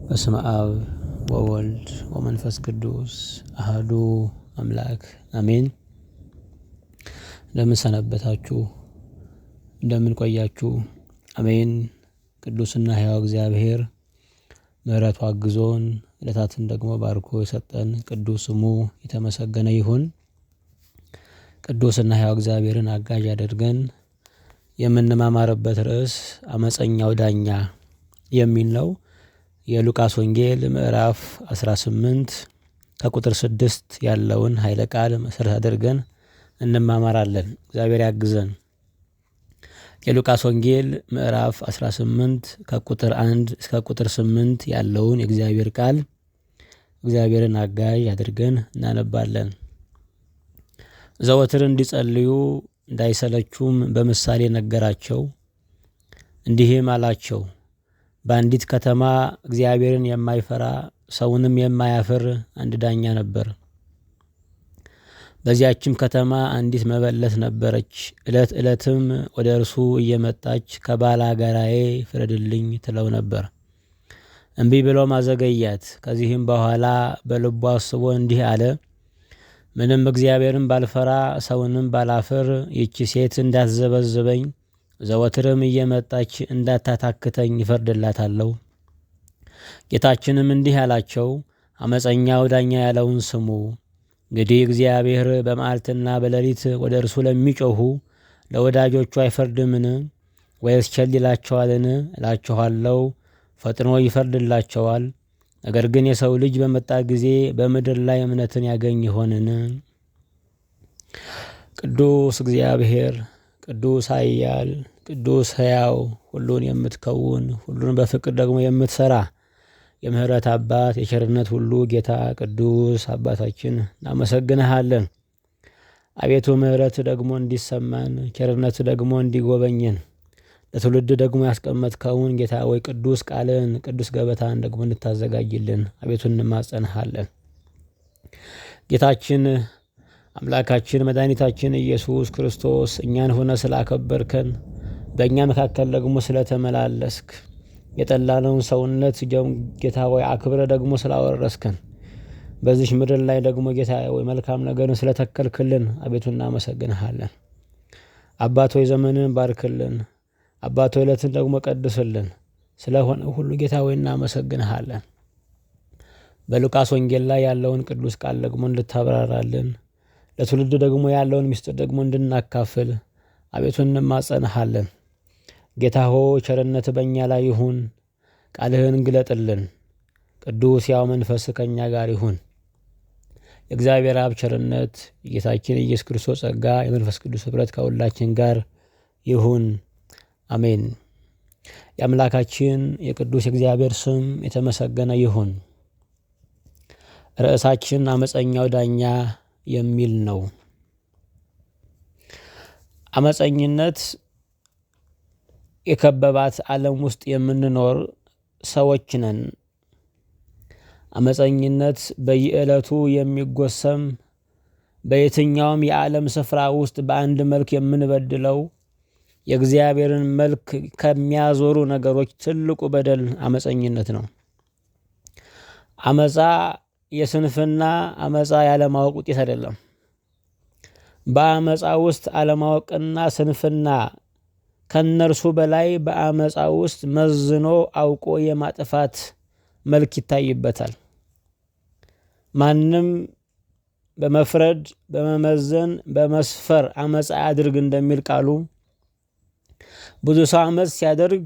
በስመ አብ ወወልድ ወመንፈስ ቅዱስ አሐዱ አምላክ አሜን። እንደምን ሰነበታችሁ? እንደምን ቆያችሁ? አሜን። ቅዱስና ሕያው እግዚአብሔር ምሕረቱ አግዞን ዕለታትን ደግሞ ባርኮ የሰጠን ቅዱስ ስሙ የተመሰገነ ይሁን። ቅዱስና ሕያው እግዚአብሔርን አጋዥ አድርገን የምንማማርበት ርዕስ አመፀኛው ዳኛ የሚል ነው። የሉቃስ ወንጌል ምዕራፍ 18 ከቁጥር 6 ያለውን ኃይለ ቃል መሰረት አድርገን እንማማራለን። እግዚአብሔር ያግዘን። የሉቃስ ወንጌል ምዕራፍ 18 ከቁጥር 1 እስከ ቁጥር 8 ያለውን የእግዚአብሔር ቃል እግዚአብሔርን አጋዥ አድርገን እናነባለን። ዘወትር እንዲጸልዩ እንዳይሰለቹም በምሳሌ ነገራቸው። እንዲህም አላቸው፣ በአንዲት ከተማ እግዚአብሔርን የማይፈራ ሰውንም የማያፍር አንድ ዳኛ ነበር። በዚያችም ከተማ አንዲት መበለት ነበረች። ዕለት ዕለትም ወደ እርሱ እየመጣች ከባላጋራዬ ፍረድልኝ ትለው ነበር። እምቢ ብሎ ማዘገያት። ከዚህም በኋላ በልቡ አስቦ እንዲህ አለ፣ ምንም እግዚአብሔርን ባልፈራ ሰውንም ባላፍር ይቺ ሴት እንዳትዘበዝበኝ ዘወትርም እየመጣች እንዳታታክተኝ ይፈርድላታለሁ። ጌታችንም እንዲህ አላቸው፣ አመፀኛው ዳኛ ያለውን ስሙ። እንግዲህ እግዚአብሔር በመዓልትና በሌሊት ወደ እርሱ ለሚጮኹ ለወዳጆቹ አይፈርድምን? ወይስ ቸል ይላቸዋልን? እላችኋለሁ ፈጥኖ ይፈርድላቸዋል። ነገር ግን የሰው ልጅ በመጣ ጊዜ በምድር ላይ እምነትን ያገኝ ይሆንን? ቅዱስ እግዚአብሔር፣ ቅዱስ ኃያል፣ ቅዱስ ሕያው፣ ሁሉን የምትከውን ሁሉን በፍቅር ደግሞ የምትሰራ የምህረት አባት የቸርነት ሁሉ ጌታ ቅዱስ አባታችን እናመሰግንሃለን። አቤቱ ምህረት ደግሞ እንዲሰማን ቸርነት ደግሞ እንዲጎበኘን ለትውልድ ደግሞ ያስቀመጥከውን ጌታ ወይ ቅዱስ ቃልን ቅዱስ ገበታን ደግሞ እንድታዘጋጅልን አቤቱ እንማጸንሃለን። ጌታችን አምላካችን መድኃኒታችን ኢየሱስ ክርስቶስ እኛን ሆነ ስላከበርከን በእኛ መካከል ደግሞ ስለተመላለስክ የጠላነውን ሰውነት ጌታ ሆይ አክብረ ደግሞ ስላወረስከን በዚህ ምድር ላይ ደግሞ ጌታ ሆይ መልካም ነገርን ስለተከልክልን አቤቱ እናመሰግንሃለን። አባት ሆይ ዘመንን ባርክልን። አባት ሆይ ዕለትን ደግሞ ቀድስልን። ስለሆነ ሁሉ ጌታ ሆይ እናመሰግንሃለን። በሉቃስ ወንጌል ላይ ያለውን ቅዱስ ቃል ደግሞ እንድታብራራልን ለትውልድ ደግሞ ያለውን ምስጢር ደግሞ እንድናካፍል አቤቱ እንማጸንሃለን። ጌታ ሆይ ቸርነት በእኛ ላይ ይሁን። ቃልህን ግለጥልን። ቅዱስ ያው መንፈስ ከእኛ ጋር ይሁን። የእግዚአብሔር አብ ቸርነት የጌታችን ኢየሱስ ክርስቶስ ጸጋ የመንፈስ ቅዱስ ኅብረት ከሁላችን ጋር ይሁን፣ አሜን። የአምላካችን የቅዱስ የእግዚአብሔር ስም የተመሰገነ ይሁን። ርዕሳችን አመፀኛው ዳኛ የሚል ነው። አመፀኝነት የከበባት ዓለም ውስጥ የምንኖር ሰዎች ነን። አመፀኝነት በየዕለቱ የሚጎሰም በየትኛውም የዓለም ስፍራ ውስጥ በአንድ መልክ የምንበድለው የእግዚአብሔርን መልክ ከሚያዞሩ ነገሮች ትልቁ በደል አመፀኝነት ነው። አመፃ የስንፍና አመፃ ያለማወቅ ውጤት አይደለም። በአመፃ ውስጥ አለማወቅና ስንፍና ከነርሱ በላይ በአመፃ ውስጥ መዝኖ አውቆ የማጥፋት መልክ ይታይበታል። ማንም በመፍረድ በመመዘን በመስፈር አመፃ ያድርግ እንደሚል ቃሉ ብዙ ሰው አመፅ ሲያደርግ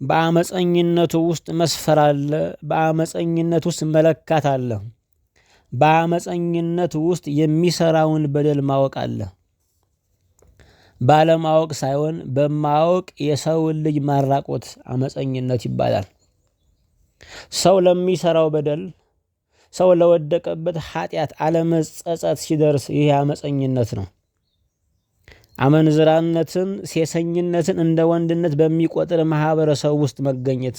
በአመፀኝነቱ ውስጥ መስፈር አለ። በአመፀኝነት ውስጥ መለካት አለ። በአመፀኝነት ውስጥ የሚሰራውን በደል ማወቅ አለ። ባለማወቅ ሳይሆን በማወቅ የሰውን ልጅ ማራቆት አመፀኝነት ይባላል። ሰው ለሚሰራው በደል፣ ሰው ለወደቀበት ኃጢአት አለመጸጸት ሲደርስ ይህ አመፀኝነት ነው። አመንዝራነትን፣ ሴሰኝነትን እንደ ወንድነት በሚቆጥር ማህበረሰብ ውስጥ መገኘት፣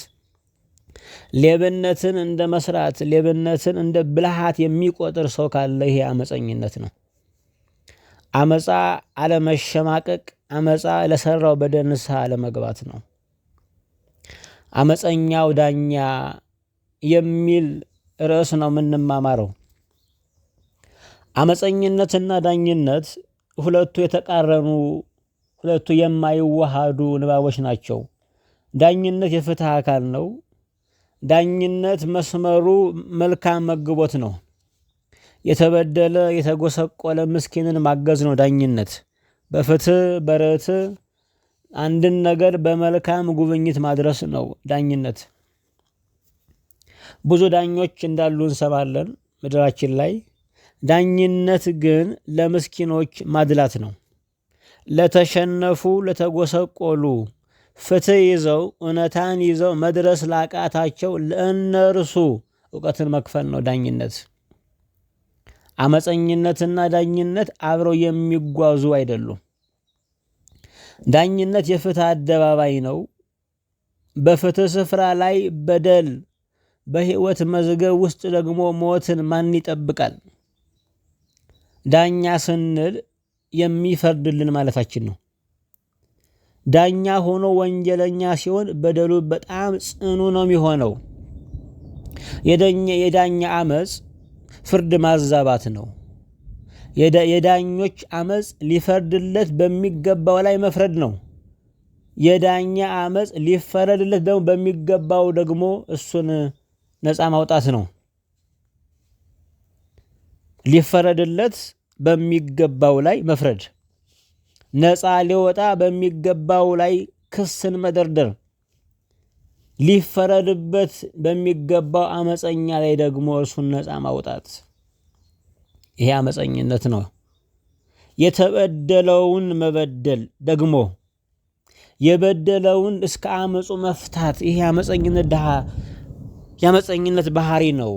ሌብነትን እንደ መስራት፣ ሌብነትን እንደ ብልሃት የሚቆጥር ሰው ካለ ይሄ አመፀኝነት ነው። አመፃ አለመሸማቀቅ፣ አመፃ ለሰራው በደል ንስሐ አለመግባት ነው። አመፀኛው ዳኛ የሚል ርዕስ ነው የምንማማረው። አመፀኝነትና ዳኝነት ሁለቱ የተቃረኑ፣ ሁለቱ የማይዋሃዱ ንባቦች ናቸው። ዳኝነት የፍትህ አካል ነው። ዳኝነት መስመሩ መልካም መግቦት ነው። የተበደለ የተጎሰቆለ ምስኪንን ማገዝ ነው ዳኝነት። በፍትህ በርትዕ አንድን ነገር በመልካም ጉብኝት ማድረስ ነው ዳኝነት። ብዙ ዳኞች እንዳሉ እንሰማለን ምድራችን ላይ። ዳኝነት ግን ለምስኪኖች ማድላት ነው። ለተሸነፉ፣ ለተጎሰቆሉ ፍትህ ይዘው እውነታን ይዘው መድረስ ላቃታቸው ለእነርሱ እውቀትን መክፈል ነው ዳኝነት። አመፀኝነትና ዳኝነት አብረው የሚጓዙ አይደሉም። ዳኝነት የፍትህ አደባባይ ነው። በፍትህ ስፍራ ላይ በደል፣ በሕይወት መዝገብ ውስጥ ደግሞ ሞትን ማን ይጠብቃል? ዳኛ ስንል የሚፈርድልን ማለታችን ነው። ዳኛ ሆኖ ወንጀለኛ ሲሆን በደሉ በጣም ጽኑ ነው የሚሆነው። የዳኛ አመፅ ፍርድ ማዛባት ነው። የዳኞች አመፅ ሊፈርድለት በሚገባው ላይ መፍረድ ነው። የዳኛ አመፅ ሊፈረድለት ደግሞ በሚገባው ደግሞ እሱን ነፃ ማውጣት ነው። ሊፈረድለት በሚገባው ላይ መፍረድ፣ ነፃ ሊወጣ በሚገባው ላይ ክስን መደርደር፣ ሊፈረድበት በሚገባው አመፀኛ ላይ ደግሞ እርሱን ነፃ ማውጣት። ይሄ አመፀኝነት ነው። የተበደለውን መበደል ደግሞ የበደለውን እስከ አመፁ መፍታት፣ ይሄ የአመፀኝነት ባህሪ ነው።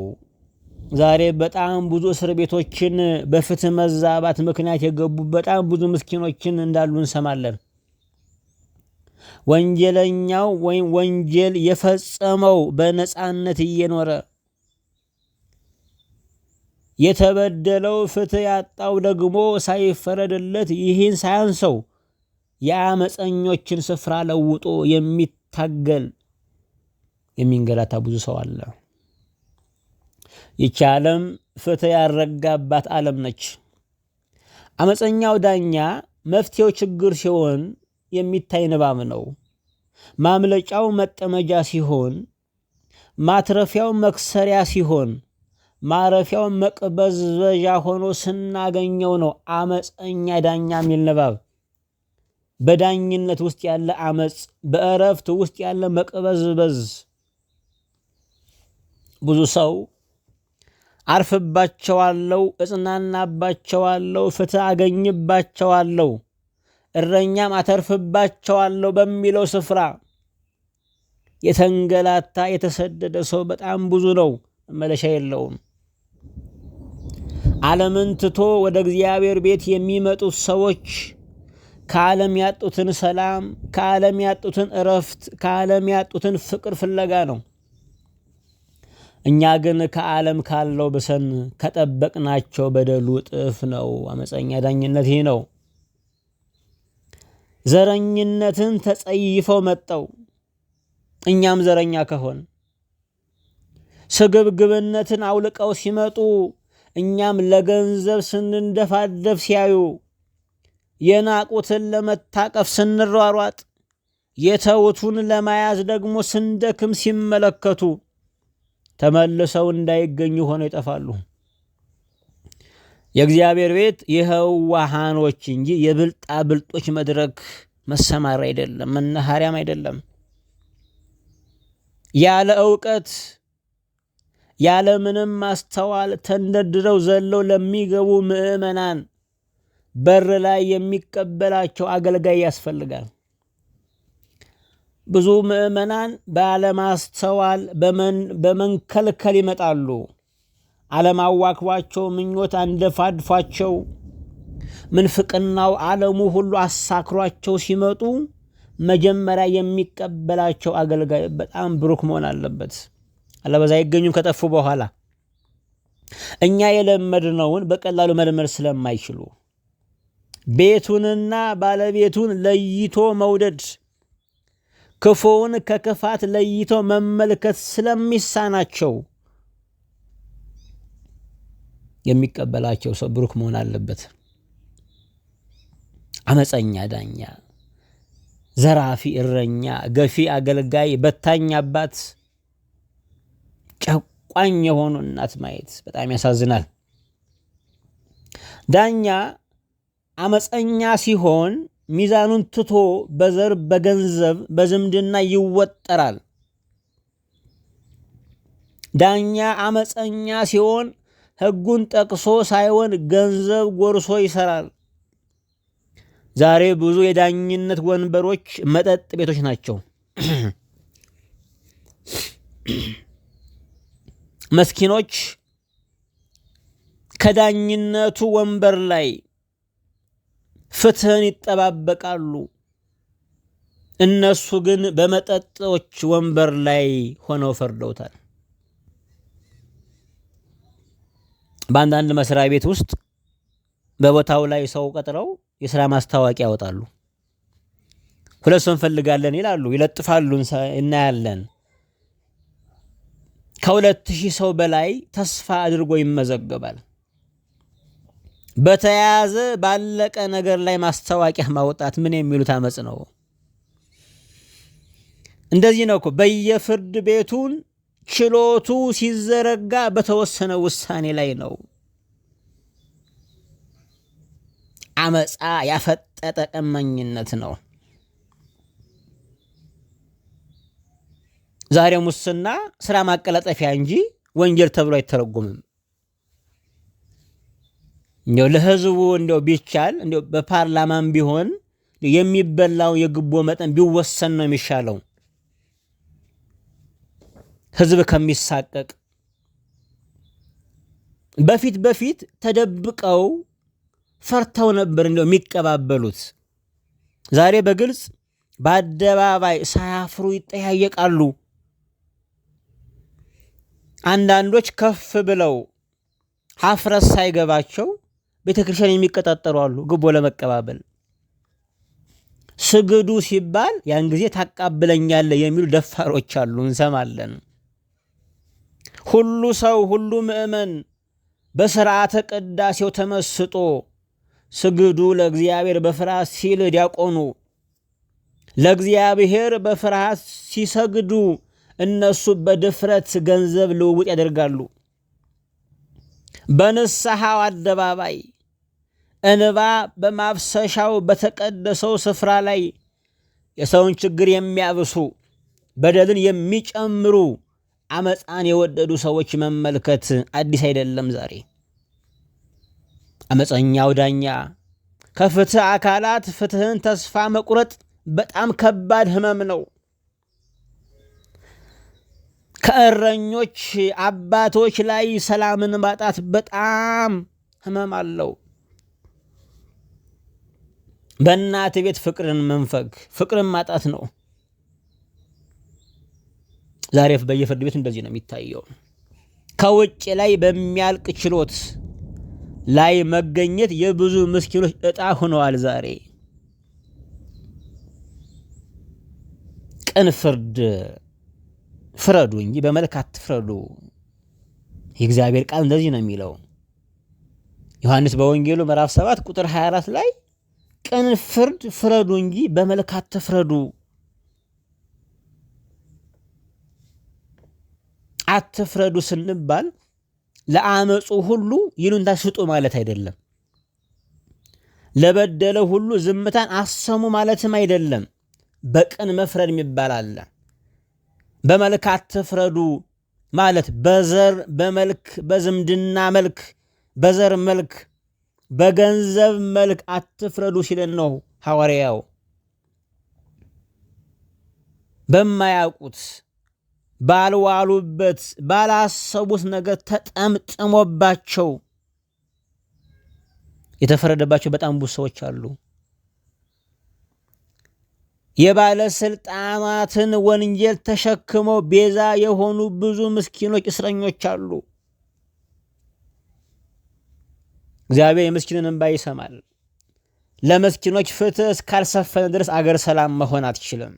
ዛሬ በጣም ብዙ እስር ቤቶችን በፍትህ መዛባት ምክንያት የገቡ በጣም ብዙ ምስኪኖችን እንዳሉ እንሰማለን። ወንጀለኛው ወይም ወንጀል የፈጸመው በነፃነት እየኖረ፣ የተበደለው ፍትህ ያጣው ደግሞ ሳይፈረድለት ይህን ሳያንሰው የአመፀኞችን ስፍራ ለውጦ የሚታገል የሚንገላታ ብዙ ሰው አለ። ይቺ ዓለም ፍትህ ያረጋባት ዓለም ነች። አመፀኛው ዳኛ መፍትሄው ችግር ሲሆን የሚታይ ንባብ ነው። ማምለጫው መጠመጃ ሲሆን፣ ማትረፊያው መክሰሪያ ሲሆን፣ ማረፊያው መቅበዝበዣ ሆኖ ስናገኘው ነው አመፀኛ ዳኛ የሚል ንባብ። በዳኝነት ውስጥ ያለ አመፅ፣ በእረፍት ውስጥ ያለ መቅበዝበዝ። ብዙ ሰው አርፍባቸዋለሁ፣ እጽናናባቸዋለሁ፣ ፍትህ አገኝባቸዋለሁ፣ እረኛም አተርፍባቸዋለሁ በሚለው ስፍራ የተንገላታ የተሰደደ ሰው በጣም ብዙ ነው። መመለሻ የለውም። ዓለምን ትቶ ወደ እግዚአብሔር ቤት የሚመጡት ሰዎች ከዓለም ያጡትን ሰላም፣ ከዓለም ያጡትን እረፍት፣ ከዓለም ያጡትን ፍቅር ፍለጋ ነው። እኛ ግን ከዓለም ካለው ብሰን ከጠበቅናቸው በደሉ እጥፍ ነው። አመፀኛ ዳኝነት ይህ ነው። ዘረኝነትን ተጸይፈው መጠው እኛም ዘረኛ ከሆን፣ ስግብግብነትን አውልቀው ሲመጡ እኛም ለገንዘብ ስንንደፋደፍ ሲያዩ፣ የናቁትን ለመታቀፍ ስንሯሯጥ፣ የተውቱን ለመያዝ ደግሞ ስንደክም ሲመለከቱ ተመልሰው እንዳይገኙ ሆነው ይጠፋሉ። የእግዚአብሔር ቤት የህዋሃኖች እንጂ የብልጣ ብልጦች መድረክ መሰማሪያ አይደለም፣ መናኸሪያም አይደለም። ያለ ዕውቀት ያለ ምንም ማስተዋል ተንደርድረው ዘለው ለሚገቡ ምዕመናን በር ላይ የሚቀበላቸው አገልጋይ ያስፈልጋል። ብዙ ምዕመናን ባለማስተዋል በመንከልከል ይመጣሉ። ዓለማዋክቧቸው፣ ምኞት አንደፋድፏቸው፣ ምንፍቅናው ዓለሙ ሁሉ አሳክሯቸው ሲመጡ መጀመሪያ የሚቀበላቸው አገልጋይ በጣም ብሩክ መሆን አለበት። አለበዛ አይገኙም ከጠፉ በኋላ። እኛ የለመድነውን በቀላሉ መልመድ ስለማይችሉ ቤቱንና ባለቤቱን ለይቶ መውደድ፣ ክፉውን ከክፋት ለይቶ መመልከት ስለሚሳናቸው የሚቀበላቸው ሰው ብሩክ መሆን አለበት። አመፀኛ ዳኛ፣ ዘራፊ እረኛ፣ ገፊ አገልጋይ፣ በታኝ አባት፣ ጨቋኝ የሆኑ እናት ማየት በጣም ያሳዝናል። ዳኛ አመፀኛ ሲሆን ሚዛኑን ትቶ በዘር፣ በገንዘብ፣ በዝምድና ይወጠራል። ዳኛ አመፀኛ ሲሆን ሕጉን ጠቅሶ ሳይሆን ገንዘብ ጎርሶ ይሰራል። ዛሬ ብዙ የዳኝነት ወንበሮች መጠጥ ቤቶች ናቸው። መስኪኖች ከዳኝነቱ ወንበር ላይ ፍትህን ይጠባበቃሉ። እነሱ ግን በመጠጦች ወንበር ላይ ሆነው ፈርደውታል። በአንዳንድ መስሪያ ቤት ውስጥ በቦታው ላይ ሰው ቀጥረው የሥራ ማስታወቂያ ያወጣሉ። 2 ሰው እንፈልጋለን ይላሉ፣ ይለጥፋሉ፣ እናያለን። ከ2000 ሰው በላይ ተስፋ አድርጎ ይመዘገባል። በተያያዘ ባለቀ ነገር ላይ ማስታወቂያ ማውጣት ምን የሚሉት አመጽ ነው? እንደዚህ ነው እኮ በየፍርድ ቤቱን ችሎቱ ሲዘረጋ በተወሰነ ውሳኔ ላይ ነው። አመጻ ያፈጠጠ ቀመኝነት ነው። ዛሬ ሙስና ስራ ማቀላጠፊያ እንጂ ወንጀል ተብሎ አይተረጎምም። እንደው ለህዝቡ እንደው ቢቻል እንደው በፓርላማም ቢሆን የሚበላው የግቦ መጠን ቢወሰን ነው የሚሻለው። ህዝብ ከሚሳቀቅ በፊት ተደብቀው ፈርተው ነበር እንደው የሚቀባበሉት። ዛሬ በግልጽ በአደባባይ ሳያፍሩ ይጠያየቃሉ። አንዳንዶች ከፍ ብለው ሀፍረት ሳይገባቸው ቤተክርስቲያን የሚቀጣጠሩ አሉ ግቦ ለመቀባበል። ስግዱ ሲባል ያን ጊዜ ታቃብለኛለህ የሚሉ ደፋሮች አሉ፣ እንሰማለን። ሁሉ ሰው ሁሉ ምእመን በሥርዓተ ቅዳሴው ተመስጦ ስግዱ ለእግዚአብሔር በፍርሃት ሲል ዲያቆኑ ለእግዚአብሔር በፍርሃት ሲሰግዱ እነሱ በድፍረት ገንዘብ ልውውጥ ያደርጋሉ። በንስሐው አደባባይ እንባ በማፍሰሻው በተቀደሰው ስፍራ ላይ የሰውን ችግር የሚያብሱ በደልን የሚጨምሩ አመፃን የወደዱ ሰዎች መመልከት አዲስ አይደለም። ዛሬ አመፀኛው ዳኛ ከፍትህ አካላት ፍትህን ተስፋ መቁረጥ በጣም ከባድ ህመም ነው። ከእረኞች አባቶች ላይ ሰላምን ማጣት በጣም ህመም አለው። በእናት ቤት ፍቅርን መንፈግ ፍቅርን ማጣት ነው። ዛሬ በየፍርድ ቤት እንደዚህ ነው የሚታየው። ከውጭ ላይ በሚያልቅ ችሎት ላይ መገኘት የብዙ ምስኪኖች ዕጣ ሆነዋል። ዛሬ ቅን ፍርድ ፍረዱ እንጂ በመልክ አትፍረዱ። የእግዚአብሔር ቃል እንደዚህ ነው የሚለው። ዮሐንስ በወንጌሉ ምዕራፍ 7 ቁጥር 24 ላይ ቅን ፍርድ ፍረዱ እንጂ በመልክ አትፍረዱ። አትፍረዱ ስንባል ለአመፁ ሁሉ ይሉንታ ስጡ ማለት አይደለም። ለበደለ ሁሉ ዝምታን አሰሙ ማለትም አይደለም። በቅን መፍረድ የሚባል አለ። በመልክ አትፍረዱ ማለት በዘር በመልክ በዝምድና መልክ በዘር መልክ በገንዘብ መልክ አትፍረዱ ሲለን ነው ሐዋርያው። በማያውቁት ባልዋሉበት ባላሰቡት ነገር ተጠምጥሞባቸው የተፈረደባቸው በጣም ብዙ ሰዎች አሉ። የባለስልጣናትን ወንጀል ተሸክመው ቤዛ የሆኑ ብዙ ምስኪኖች እስረኞች አሉ። እግዚአብሔር የምስኪንን እንባ ይሰማል። ለምስኪኖች ፍትህ እስካልሰፈነ ድረስ አገር ሰላም መሆን አትችልም።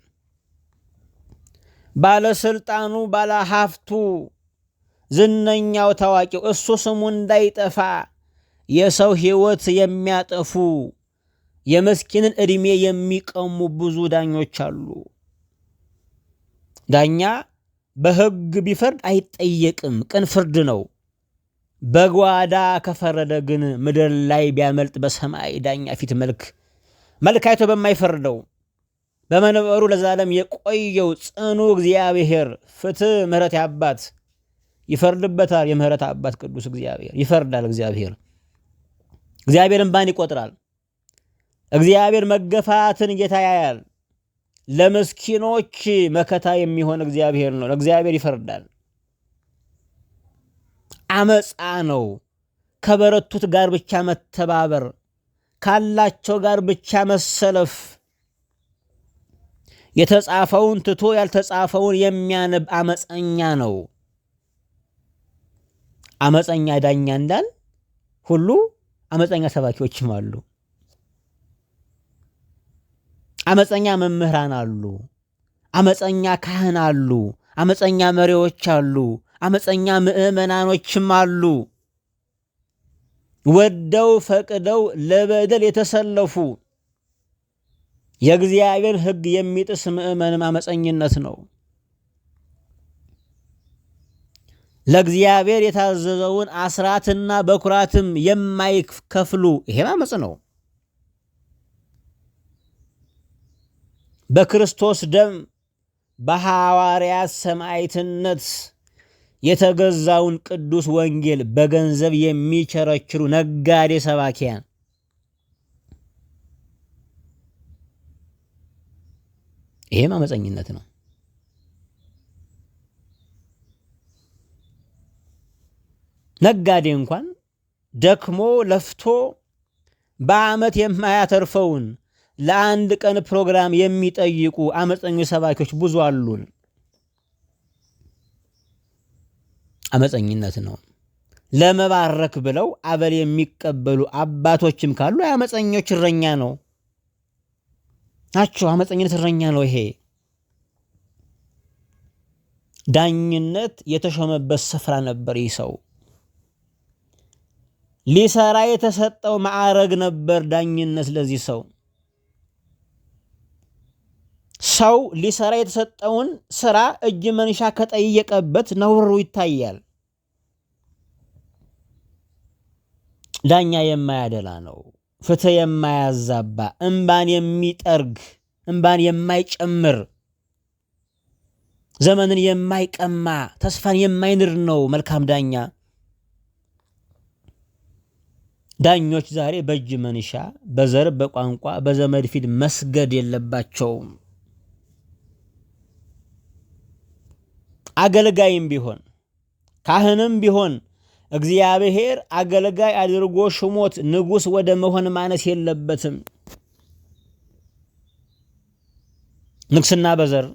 ባለስልጣኑ፣ ባለሀብቱ፣ ዝነኛው፣ ታዋቂው እሱ ስሙ እንዳይጠፋ የሰው ሕይወት የሚያጠፉ የምስኪንን ዕድሜ የሚቀሙ ብዙ ዳኞች አሉ። ዳኛ በሕግ ቢፈርድ አይጠየቅም፣ ቅን ፍርድ ነው። በጓዳ ከፈረደ ግን ምድር ላይ ቢያመልጥ በሰማይ ዳኛ ፊት መልክ አይቶ በማይፈርደው በመንበሩ ለዘላለም የቆየው ጽኑ እግዚአብሔር ፍትህ ምሕረት አባት ይፈርድበታል። የምሕረት አባት ቅዱስ እግዚአብሔር ይፈርዳል። እግዚአብሔር እንባን ይቆጥራል። እግዚአብሔር መገፋትን ጌታ ያያል። ለምስኪኖች መከታ የሚሆን እግዚአብሔር ነው። ለእግዚአብሔር ይፈርዳል። አመፃ ነው ከበረቱት ጋር ብቻ መተባበር፣ ካላቸው ጋር ብቻ መሰለፍ፣ የተጻፈውን ትቶ ያልተጻፈውን የሚያነብ አመፀኛ ነው። አመፀኛ ዳኛ እንዳል ሁሉ አመፀኛ ሰባኪዎችም አሉ። አመፀኛ መምህራን አሉ። አመፀኛ ካህን አሉ። አመፀኛ መሪዎች አሉ። አመፀኛ ምእመናኖችም አሉ። ወደው ፈቅደው ለበደል የተሰለፉ የእግዚአብሔር ሕግ የሚጥስ ምእመንም አመፀኝነት ነው። ለእግዚአብሔር የታዘዘውን አስራትና በኩራትም የማይከፍሉ ይሄም አመፅ ነው። በክርስቶስ ደም በሐዋርያት ሰማዕትነት የተገዛውን ቅዱስ ወንጌል በገንዘብ የሚቸረችሩ ነጋዴ ሰባኪያን ይሄም አመፀኝነት ነው። ነጋዴ እንኳን ደክሞ ለፍቶ በዓመት የማያተርፈውን ለአንድ ቀን ፕሮግራም የሚጠይቁ አመፀኞች ሰባኪዎች ብዙ አሉን። አመፀኝነት ነው። ለመባረክ ብለው አበል የሚቀበሉ አባቶችም ካሉ አመፀኞች እረኛ ነው ናቸው። አመፀኝነት እረኛ ነው። ይሄ ዳኝነት የተሾመበት ስፍራ ነበር። ይህ ሰው ሊሰራ የተሰጠው ማዕረግ ነበር ዳኝነት። ለዚህ ሰው ሊሰራ የተሰጠውን ስራ እጅ መንሻ ከጠየቀበት ነውሩ ይታያል። ዳኛ የማያደላ ነው። ፍትህ የማያዛባ፣ እንባን የሚጠርግ፣ እንባን የማይጨምር፣ ዘመንን የማይቀማ፣ ተስፋን የማይንር ነው መልካም ዳኛ። ዳኞች ዛሬ በእጅ መንሻ፣ በዘር፣ በቋንቋ፣ በዘመድ ፊት መስገድ የለባቸውም። አገልጋይም ቢሆን ካህንም ቢሆን እግዚአብሔር አገልጋይ አድርጎ ሽሞት ንጉሥ ወደ መሆን ማነስ የለበትም። ንግስና በዘር፣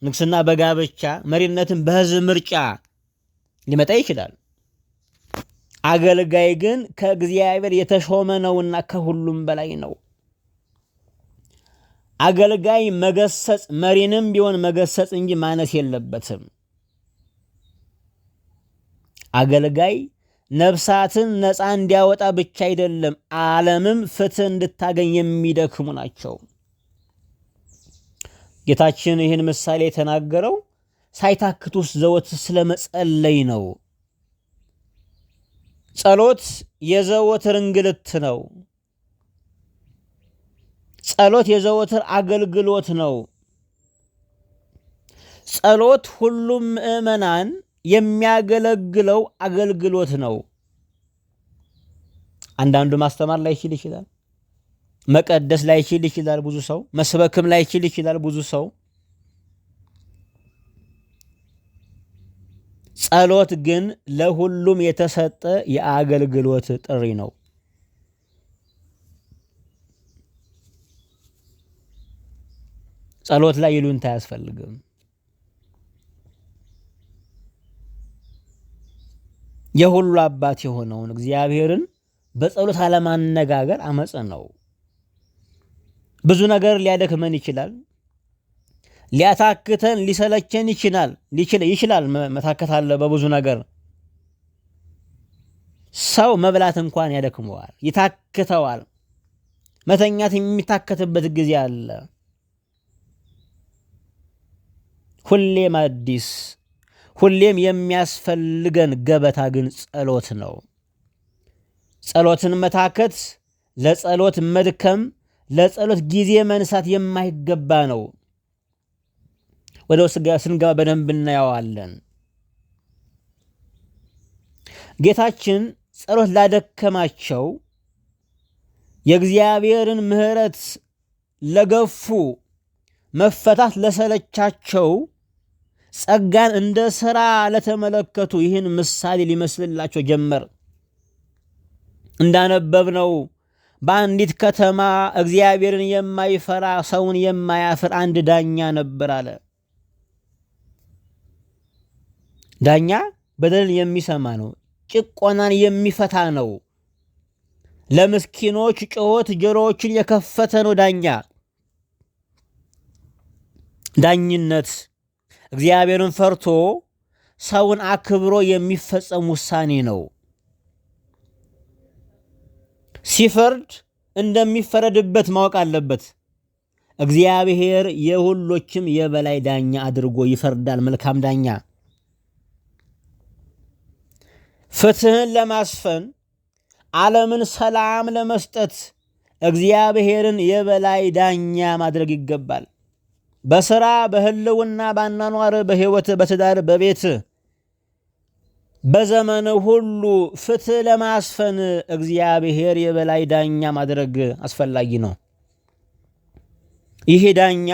ንግስና በጋብቻ፣ መሪነትን በሕዝብ ምርጫ ሊመጣ ይችላል። አገልጋይ ግን ከእግዚአብሔር የተሾመ ነውና ከሁሉም በላይ ነው። አገልጋይ መገሰጽ፣ መሪንም ቢሆን መገሰጽ እንጂ ማነስ የለበትም። አገልጋይ ነፍሳትን ነፃ እንዲያወጣ ብቻ አይደለም፣ ዓለምም ፍትህ እንድታገኝ የሚደክሙ ናቸው። ጌታችን ይህን ምሳሌ የተናገረው ሳይታክቱ ዘወትር ስለመጸለይ ነው። ጸሎት የዘወትር እንግልት ነው። ጸሎት የዘወትር አገልግሎት ነው። ጸሎት ሁሉም ምእመናን የሚያገለግለው አገልግሎት ነው። አንዳንዱ ማስተማር ላይችል ይችላል። መቀደስ ላይችል ይችላል ብዙ ሰው። መስበክም ላይችል ይችላል ብዙ ሰው። ጸሎት ግን ለሁሉም የተሰጠ የአገልግሎት ጥሪ ነው። ጸሎት ላይ ይሉንታ አያስፈልግም። የሁሉ አባት የሆነውን እግዚአብሔርን በጸሎት አለማነጋገር አመጽ ነው። ብዙ ነገር ሊያደክመን ይችላል። ሊያታክተን ሊሰለቸን ይችላል። መታከት አለ በብዙ ነገር። ሰው መብላት እንኳን ያደክመዋል፣ ይታክተዋል። መተኛት የሚታከትበት ጊዜ አለ። ሁሌም አዲስ፣ ሁሌም የሚያስፈልገን ገበታ ግን ጸሎት ነው። ጸሎትን መታከት፣ ለጸሎት መድከም፣ ለጸሎት ጊዜ መንሳት የማይገባ ነው። ወደ ውስጥ ስንገባ በደንብ እናየዋለን። ጌታችን ጸሎት ላደከማቸው፣ የእግዚአብሔርን ምሕረት ለገፉ፣ መፈታት ለሰለቻቸው፣ ጸጋን እንደ ሥራ ለተመለከቱ ይህን ምሳሌ ሊመስልላቸው ጀመር። እንዳነበብነው በአንዲት ከተማ እግዚአብሔርን የማይፈራ ሰውን የማያፍር አንድ ዳኛ ነበር አለ። ዳኛ በደልን የሚሰማ ነው። ጭቆናን የሚፈታ ነው። ለምስኪኖች ጩኸት ጆሮዎችን የከፈተ ነው ዳኛ። ዳኝነት እግዚአብሔርን ፈርቶ ሰውን አክብሮ የሚፈጸም ውሳኔ ነው። ሲፈርድ እንደሚፈረድበት ማወቅ አለበት። እግዚአብሔር የሁሎችም የበላይ ዳኛ አድርጎ ይፈርዳል። መልካም ዳኛ ፍትህን ለማስፈን ዓለምን ሰላም ለመስጠት እግዚአብሔርን የበላይ ዳኛ ማድረግ ይገባል። በሥራ፣ በህልውና፣ በአኗኗር፣ በሕይወት፣ በትዳር፣ በቤት፣ በዘመን ሁሉ ፍትህ ለማስፈን እግዚአብሔር የበላይ ዳኛ ማድረግ አስፈላጊ ነው። ይህ ዳኛ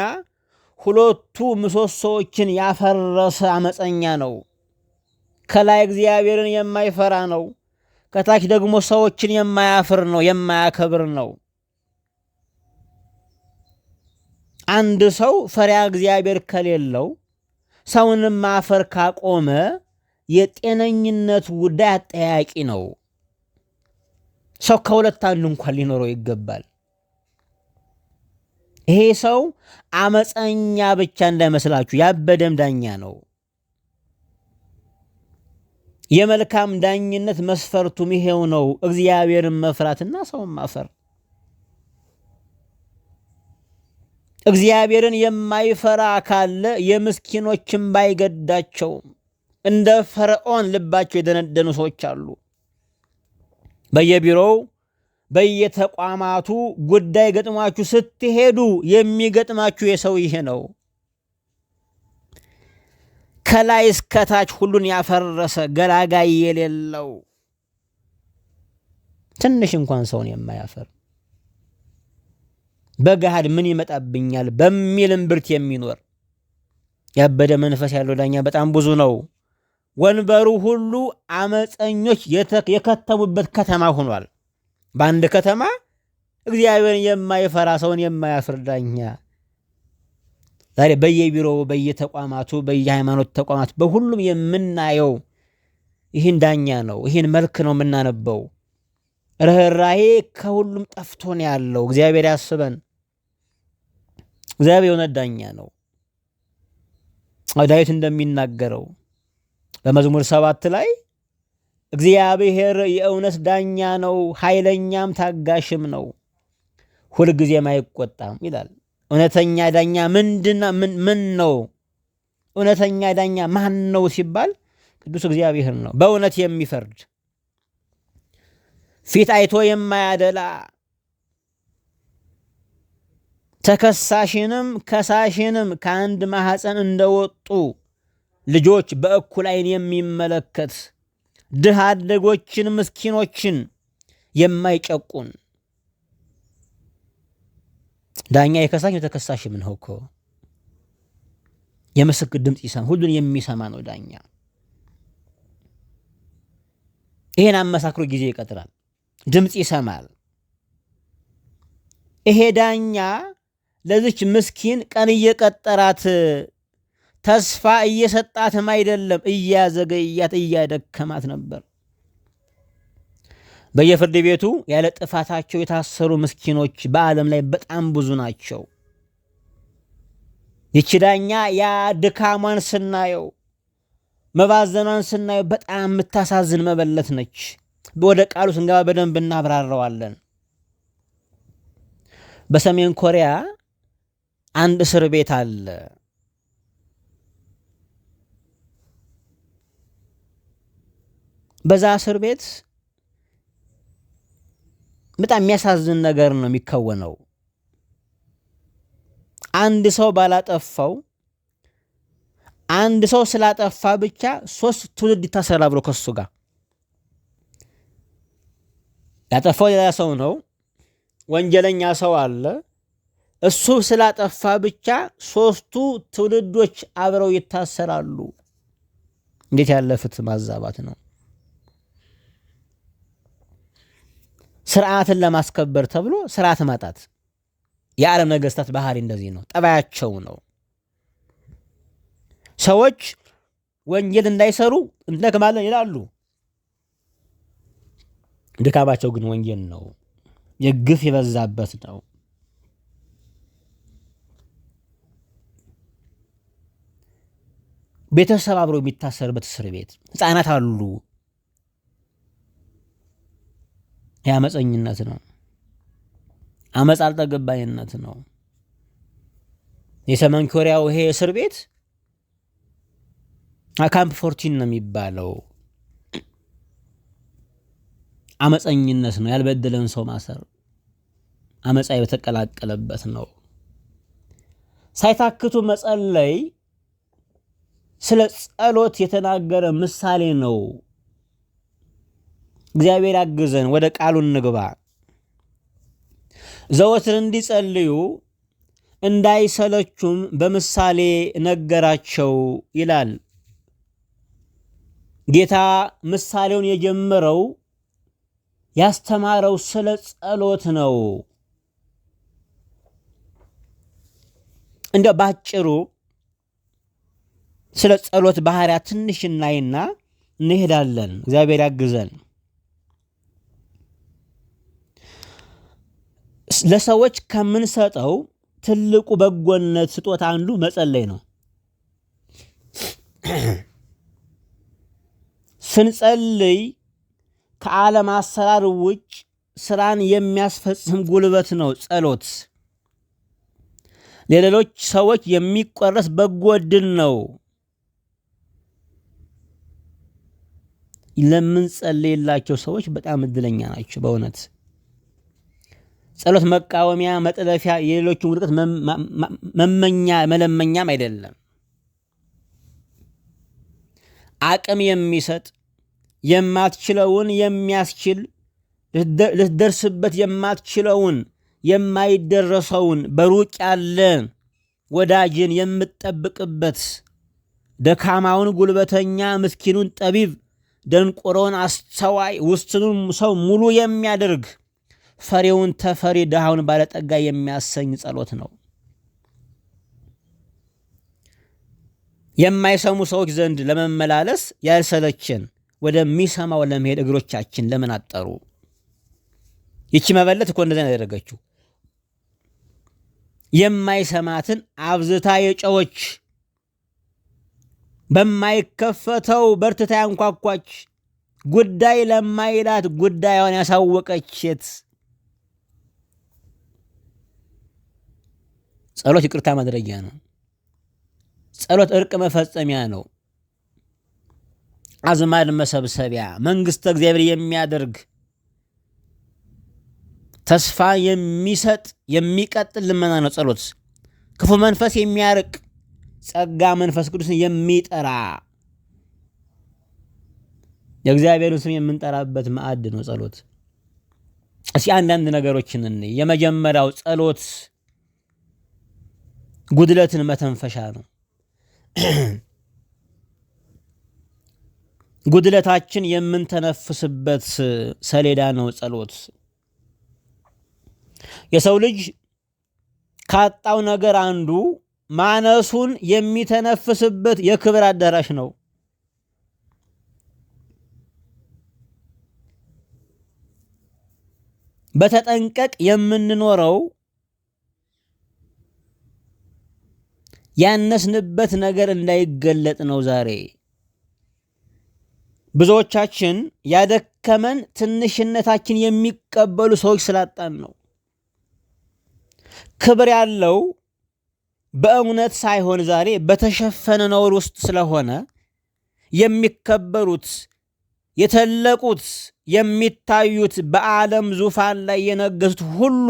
ሁለቱ ምሰሶዎችን ያፈረሰ አመፀኛ ነው። ከላይ እግዚአብሔርን የማይፈራ ነው። ከታች ደግሞ ሰዎችን የማያፍር ነው፣ የማያከብር ነው። አንድ ሰው ፈሪሃ እግዚአብሔር ከሌለው፣ ሰውንም ማፈር ካቆመ የጤነኝነት ጉዳይ አጠያቂ ነው። ሰው ከሁለት አንዱ እንኳን ሊኖረው ይገባል። ይሄ ሰው አመፀኛ ብቻ እንዳይመስላችሁ፣ ያበደም ዳኛ ነው። የመልካም ዳኝነት መስፈርቱም ይሄው ነው፣ እግዚአብሔርን መፍራትና ሰውን ማፈር። እግዚአብሔርን የማይፈራ ካለ የምስኪኖችን ባይገዳቸውም እንደ ፈርዖን ልባቸው የደነደኑ ሰዎች አሉ። በየቢሮው በየተቋማቱ ጉዳይ ገጥሟችሁ ስትሄዱ የሚገጥማችሁ የሰው ይሄ ነው። ከላይ እስከታች ሁሉን ያፈረሰ ገላጋይ የሌለው ትንሽ እንኳን ሰውን የማያፈር በገሃድ ምን ይመጣብኛል በሚል እምብርት የሚኖር ያበደ መንፈስ ያለው ዳኛ በጣም ብዙ ነው። ወንበሩ ሁሉ አመፀኞች የከተሙበት ከተማ ሆኗል። በአንድ ከተማ እግዚአብሔርን የማይፈራ ሰውን የማያፍር ዳኛ ዛሬ በየቢሮው በየተቋማቱ በየሃይማኖት ተቋማት በሁሉም የምናየው ይህን ዳኛ ነው። ይህን መልክ ነው የምናነበው። ርኅራኄ ከሁሉም ጠፍቶ ነው ያለው። እግዚአብሔር ያስበን። እግዚአብሔር የሆነ ዳኛ ነው። ዳዊት እንደሚናገረው በመዝሙር 7 ላይ እግዚአብሔር የእውነት ዳኛ ነው፣ ኃይለኛም ታጋሽም ነው፣ ሁልጊዜም አይቆጣም ይላል። እውነተኛ ዳኛ ምን ነው? እውነተኛ ዳኛ ማን ነው ሲባል ቅዱስ እግዚአብሔር ነው። በእውነት የሚፈርድ ፊት አይቶ የማያደላ ተከሳሽንም ከሳሽንም ከአንድ ማኅፀን እንደወጡ ልጆች በእኩል ዓይን የሚመለከት ድሃ አደጎችን ምስኪኖችን የማይጨቁን ዳኛ የከሳሽ የተከሳሽም ነው እኮ። የምስክር ድምፅ ይሰማ፣ ሁሉን የሚሰማ ነው ዳኛ። ይሄን አመሳክሮ ጊዜ ይቀጥራል፣ ድምፅ ይሰማል። ይሄ ዳኛ ለዚች ምስኪን ቀን እየቀጠራት ተስፋ እየሰጣትም አይደለም፣ እያዘገያት እያደከማት ነበር። በየፍርድ ቤቱ ያለ ጥፋታቸው የታሰሩ ምስኪኖች በዓለም ላይ በጣም ብዙ ናቸው። ይቺ ዳኛ ያ ድካሟን ስናየው መባዘኗን ስናየው በጣም የምታሳዝን መበለት ነች። ወደ ቃሉ ስንገባ በደንብ እናብራራዋለን። በሰሜን ኮሪያ አንድ እስር ቤት አለ። በዛ እስር ቤት በጣም የሚያሳዝን ነገር ነው የሚከወነው። አንድ ሰው ባላጠፋው፣ አንድ ሰው ስላጠፋ ብቻ 3 ትውልድ ይታሰራል አብሮ ከሱ ጋር። ያጠፋው ሌላ ሰው ነው፣ ወንጀለኛ ሰው አለ። እሱ ስላጠፋ ብቻ 3ቱ ትውልዶች አብረው ይታሰራሉ። እንዴት ያለ ፍትህ ማዛባት ነው! ስርዓትን ለማስከበር ተብሎ ስርዓት ማጣት። የዓለም ነገስታት ባህሪ እንደዚህ ነው፣ ጠባያቸው ነው። ሰዎች ወንጀል እንዳይሰሩ እንደክማለን ይላሉ። ድካማቸው ግን ወንጀል ነው፣ የግፍ የበዛበት ነው። ቤተሰብ አብሮ የሚታሰርበት እስር ቤት፣ ህፃናት አሉ። የአመፀኝነት ነው። አመፅ አልተገባይነት ነው። የሰሜን ኮሪያው ይሄ እስር ቤት ካምፕ 14 ነው የሚባለው። አመፀኝነት ነው። ያልበደለን ሰው ማሰር አመፃ የተቀላቀለበት ነው። ሳይታክቱ መጸለይ ስለ ጸሎት የተናገረ ምሳሌ ነው። እግዚአብሔር ያግዘን። ወደ ቃሉ እንግባ። ዘወትር እንዲጸልዩ እንዳይሰለቹም በምሳሌ ነገራቸው ይላል። ጌታ ምሳሌውን የጀመረው ያስተማረው ስለ ጸሎት ነው። እንደ ባጭሩ ስለ ጸሎት ባህሪያት ትንሽ እናይና እንሄዳለን። እግዚአብሔር ያግዘን። ለሰዎች ከምንሰጠው ትልቁ በጎነት ስጦታ አንዱ መጸለይ ነው። ስንጸልይ ከዓለም አሰራር ውጭ ስራን የሚያስፈጽም ጉልበት ነው ጸሎት። ለሌሎች ሰዎች የሚቆረስ በጎ ዕድል ነው። ለምንጸልይላቸው ሰዎች በጣም እድለኛ ናቸው በእውነት። ጸሎት መቃወሚያ፣ መጥለፊያ፣ የሌሎችን ውድቀት መመኛ መለመኛም አይደለም። አቅም የሚሰጥ የማትችለውን የሚያስችል ልትደርስበት የማትችለውን የማይደረሰውን በሩቅ ያለ ወዳጅን የምትጠብቅበት ደካማውን ጉልበተኛ፣ ምስኪኑን ጠቢብ፣ ደንቆሮውን አስተዋይ፣ ውስኑን ሰው ሙሉ የሚያደርግ ፈሪውን ተፈሪ፣ ድሃውን ባለጠጋ የሚያሰኝ ጸሎት ነው። የማይሰሙ ሰዎች ዘንድ ለመመላለስ ያልሰለችን ወደሚሰማው ለመሄድ እግሮቻችን ለምን አጠሩ? ይቺ መበለት እኮ እንደዚህ ያደረገችው የማይሰማትን አብዝታ የጨዎች በማይከፈተው በርትታ ያንኳኳች ጉዳይ ለማይላት ጉዳዩን ያሳወቀች ሴት። ጸሎት ይቅርታ ማድረጊያ ነው። ጸሎት እርቅ መፈጸሚያ ነው። አዝማድ መሰብሰቢያ፣ መንግስተ እግዚአብሔር የሚያደርግ ተስፋ የሚሰጥ የሚቀጥል ልመና ነው ጸሎት። ክፉ መንፈስ የሚያርቅ ጸጋ መንፈስ ቅዱስን የሚጠራ የእግዚአብሔርን ስም የምንጠራበት ማዕድ ነው ጸሎት። እስኪ አንዳንድ ነገሮችን እንይ። የመጀመሪያው ጸሎት ጉድለትን መተንፈሻ ነው። ጉድለታችን የምንተነፍስበት ሰሌዳ ነው ጸሎት። የሰው ልጅ ካጣው ነገር አንዱ ማነሱን የሚተነፍስበት የክብር አዳራሽ ነው። በተጠንቀቅ የምንኖረው ያነስንበት ነገር እንዳይገለጥ ነው። ዛሬ ብዙዎቻችን ያደከመን ትንሽነታችን የሚቀበሉ ሰዎች ስላጣን ነው። ክብር ያለው በእውነት ሳይሆን ዛሬ በተሸፈነ ነውር ውስጥ ስለሆነ የሚከበሩት የተለቁት የሚታዩት በዓለም ዙፋን ላይ የነገሱት ሁሉ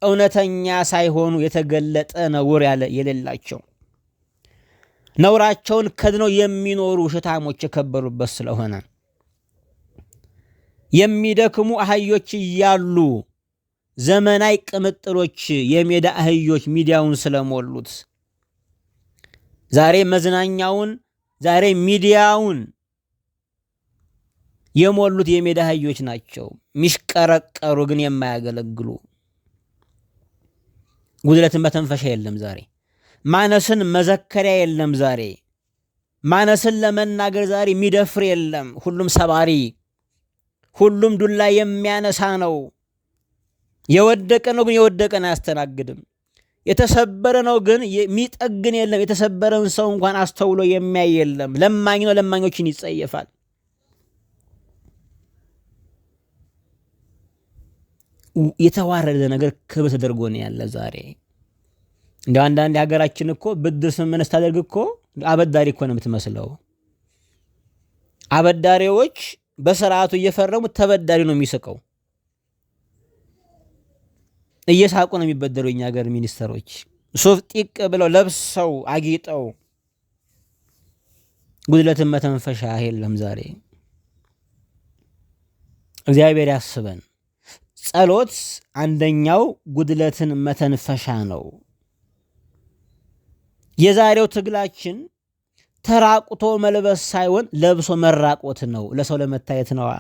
እውነተኛ ሳይሆኑ የተገለጠ ነውር የሌላቸው ነውራቸውን ከድነው የሚኖሩ ውሸታሞች የከበሩበት ስለሆነ የሚደክሙ አህዮች እያሉ ዘመናዊ ቅምጥሎች የሜዳ አህዮች ሚዲያውን ስለሞሉት ዛሬ መዝናኛውን ዛሬ ሚዲያውን የሞሉት የሜዳ አህዮች ናቸው። ሚሽቀረቀሩ ግን የማያገለግሉ ጉድለትን መተንፈሻ የለም ዛሬ። ማነስን መዘከሪያ የለም ዛሬ። ማነስን ለመናገር ዛሬ የሚደፍር የለም። ሁሉም ሰባሪ፣ ሁሉም ዱላ የሚያነሳ ነው። የወደቀ ነው ግን የወደቀን አያስተናግድም። የተሰበረ ነው ግን የሚጠግን የለም። የተሰበረን ሰው እንኳን አስተውሎ የሚያይ የለም። ለማኝ ነው፣ ለማኞችን ይጸየፋል። የተዋረደ ነገር ክብር ተደርጎ ነው ያለ ዛሬ። እንደ አንዳንድ የሀገራችን እኮ ብድር ስምምነት ታደርግ እኮ አበዳሪ እኮ ነው የምትመስለው። አበዳሪዎች በስርዓቱ እየፈረሙ ተበዳሪ ነው የሚስቀው። እየሳቁ ነው የሚበደሩ የኛ ሀገር ሚኒስተሮች ሱፍ ጢቅ ብለው ለብሰው አጊጠው። ጉድለትን መተንፈሻ የለም ዛሬ። እግዚአብሔር ያስበን። ጸሎት አንደኛው ጉድለትን መተንፈሻ ነው። የዛሬው ትግላችን ተራቁቶ መልበስ ሳይሆን ለብሶ መራቆት ነው። ለሰው ለመታየት ነዋ።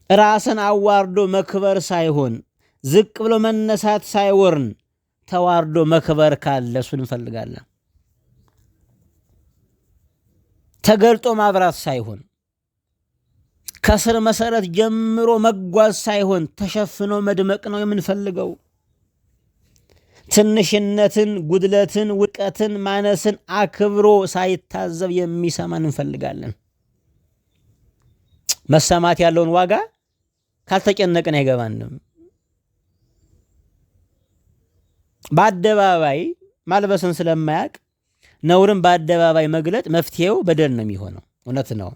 ራስን አዋርዶ መክበር ሳይሆን ዝቅ ብሎ መነሳት ሳይወርን ተዋርዶ መክበር ካለ እሱን እንፈልጋለን። ተገልጦ ማብራት ሳይሆን ከስር መሰረት ጀምሮ መጓዝ ሳይሆን ተሸፍኖ መድመቅ ነው የምንፈልገው። ትንሽነትን፣ ጉድለትን፣ ውድቀትን፣ ማነስን አክብሮ ሳይታዘብ የሚሰማን እንፈልጋለን። መሰማት ያለውን ዋጋ ካልተጨነቅን አይገባንም። በአደባባይ ማልበስን ስለማያውቅ ነውርን በአደባባይ መግለጥ መፍትሄው በደል ነው የሚሆነው። እውነት ነው።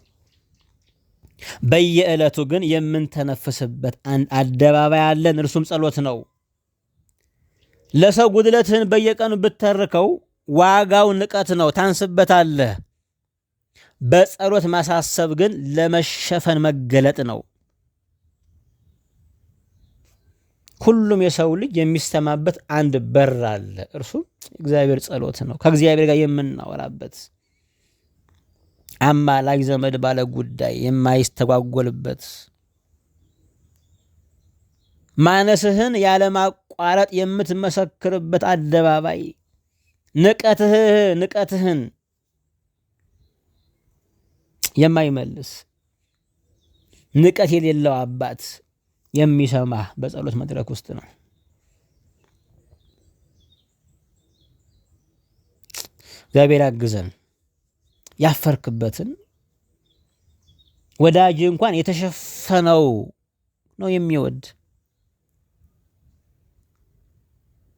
በየዕለቱ ግን የምንተነፍስበት አንድ አደባባይ አለን፣ እርሱም ጸሎት ነው። ለሰው ጉድለትህን በየቀኑ ብትተርከው ዋጋው ንቀት ነው፣ ታንስበታለህ። በጸሎት ማሳሰብ ግን ለመሸፈን መገለጥ ነው። ሁሉም የሰው ልጅ የሚሰማበት አንድ በር አለ፣ እርሱም እግዚአብሔር ጸሎት ነው። ከእግዚአብሔር ጋር የምናወራበት አማላጅ ዘመድ ባለ ጉዳይ የማይስተጓጎልበት ማነስህን ያለማቋረጥ የምትመሰክርበት አደባባይ ንቀትህን የማይመልስ ንቀት የሌለው አባት የሚሰማህ በጸሎት መድረክ ውስጥ ነው። እግዚአብሔር ያግዘን። ያፈርክበትን ወዳጅ እንኳን የተሸፈነው ነው የሚወድ።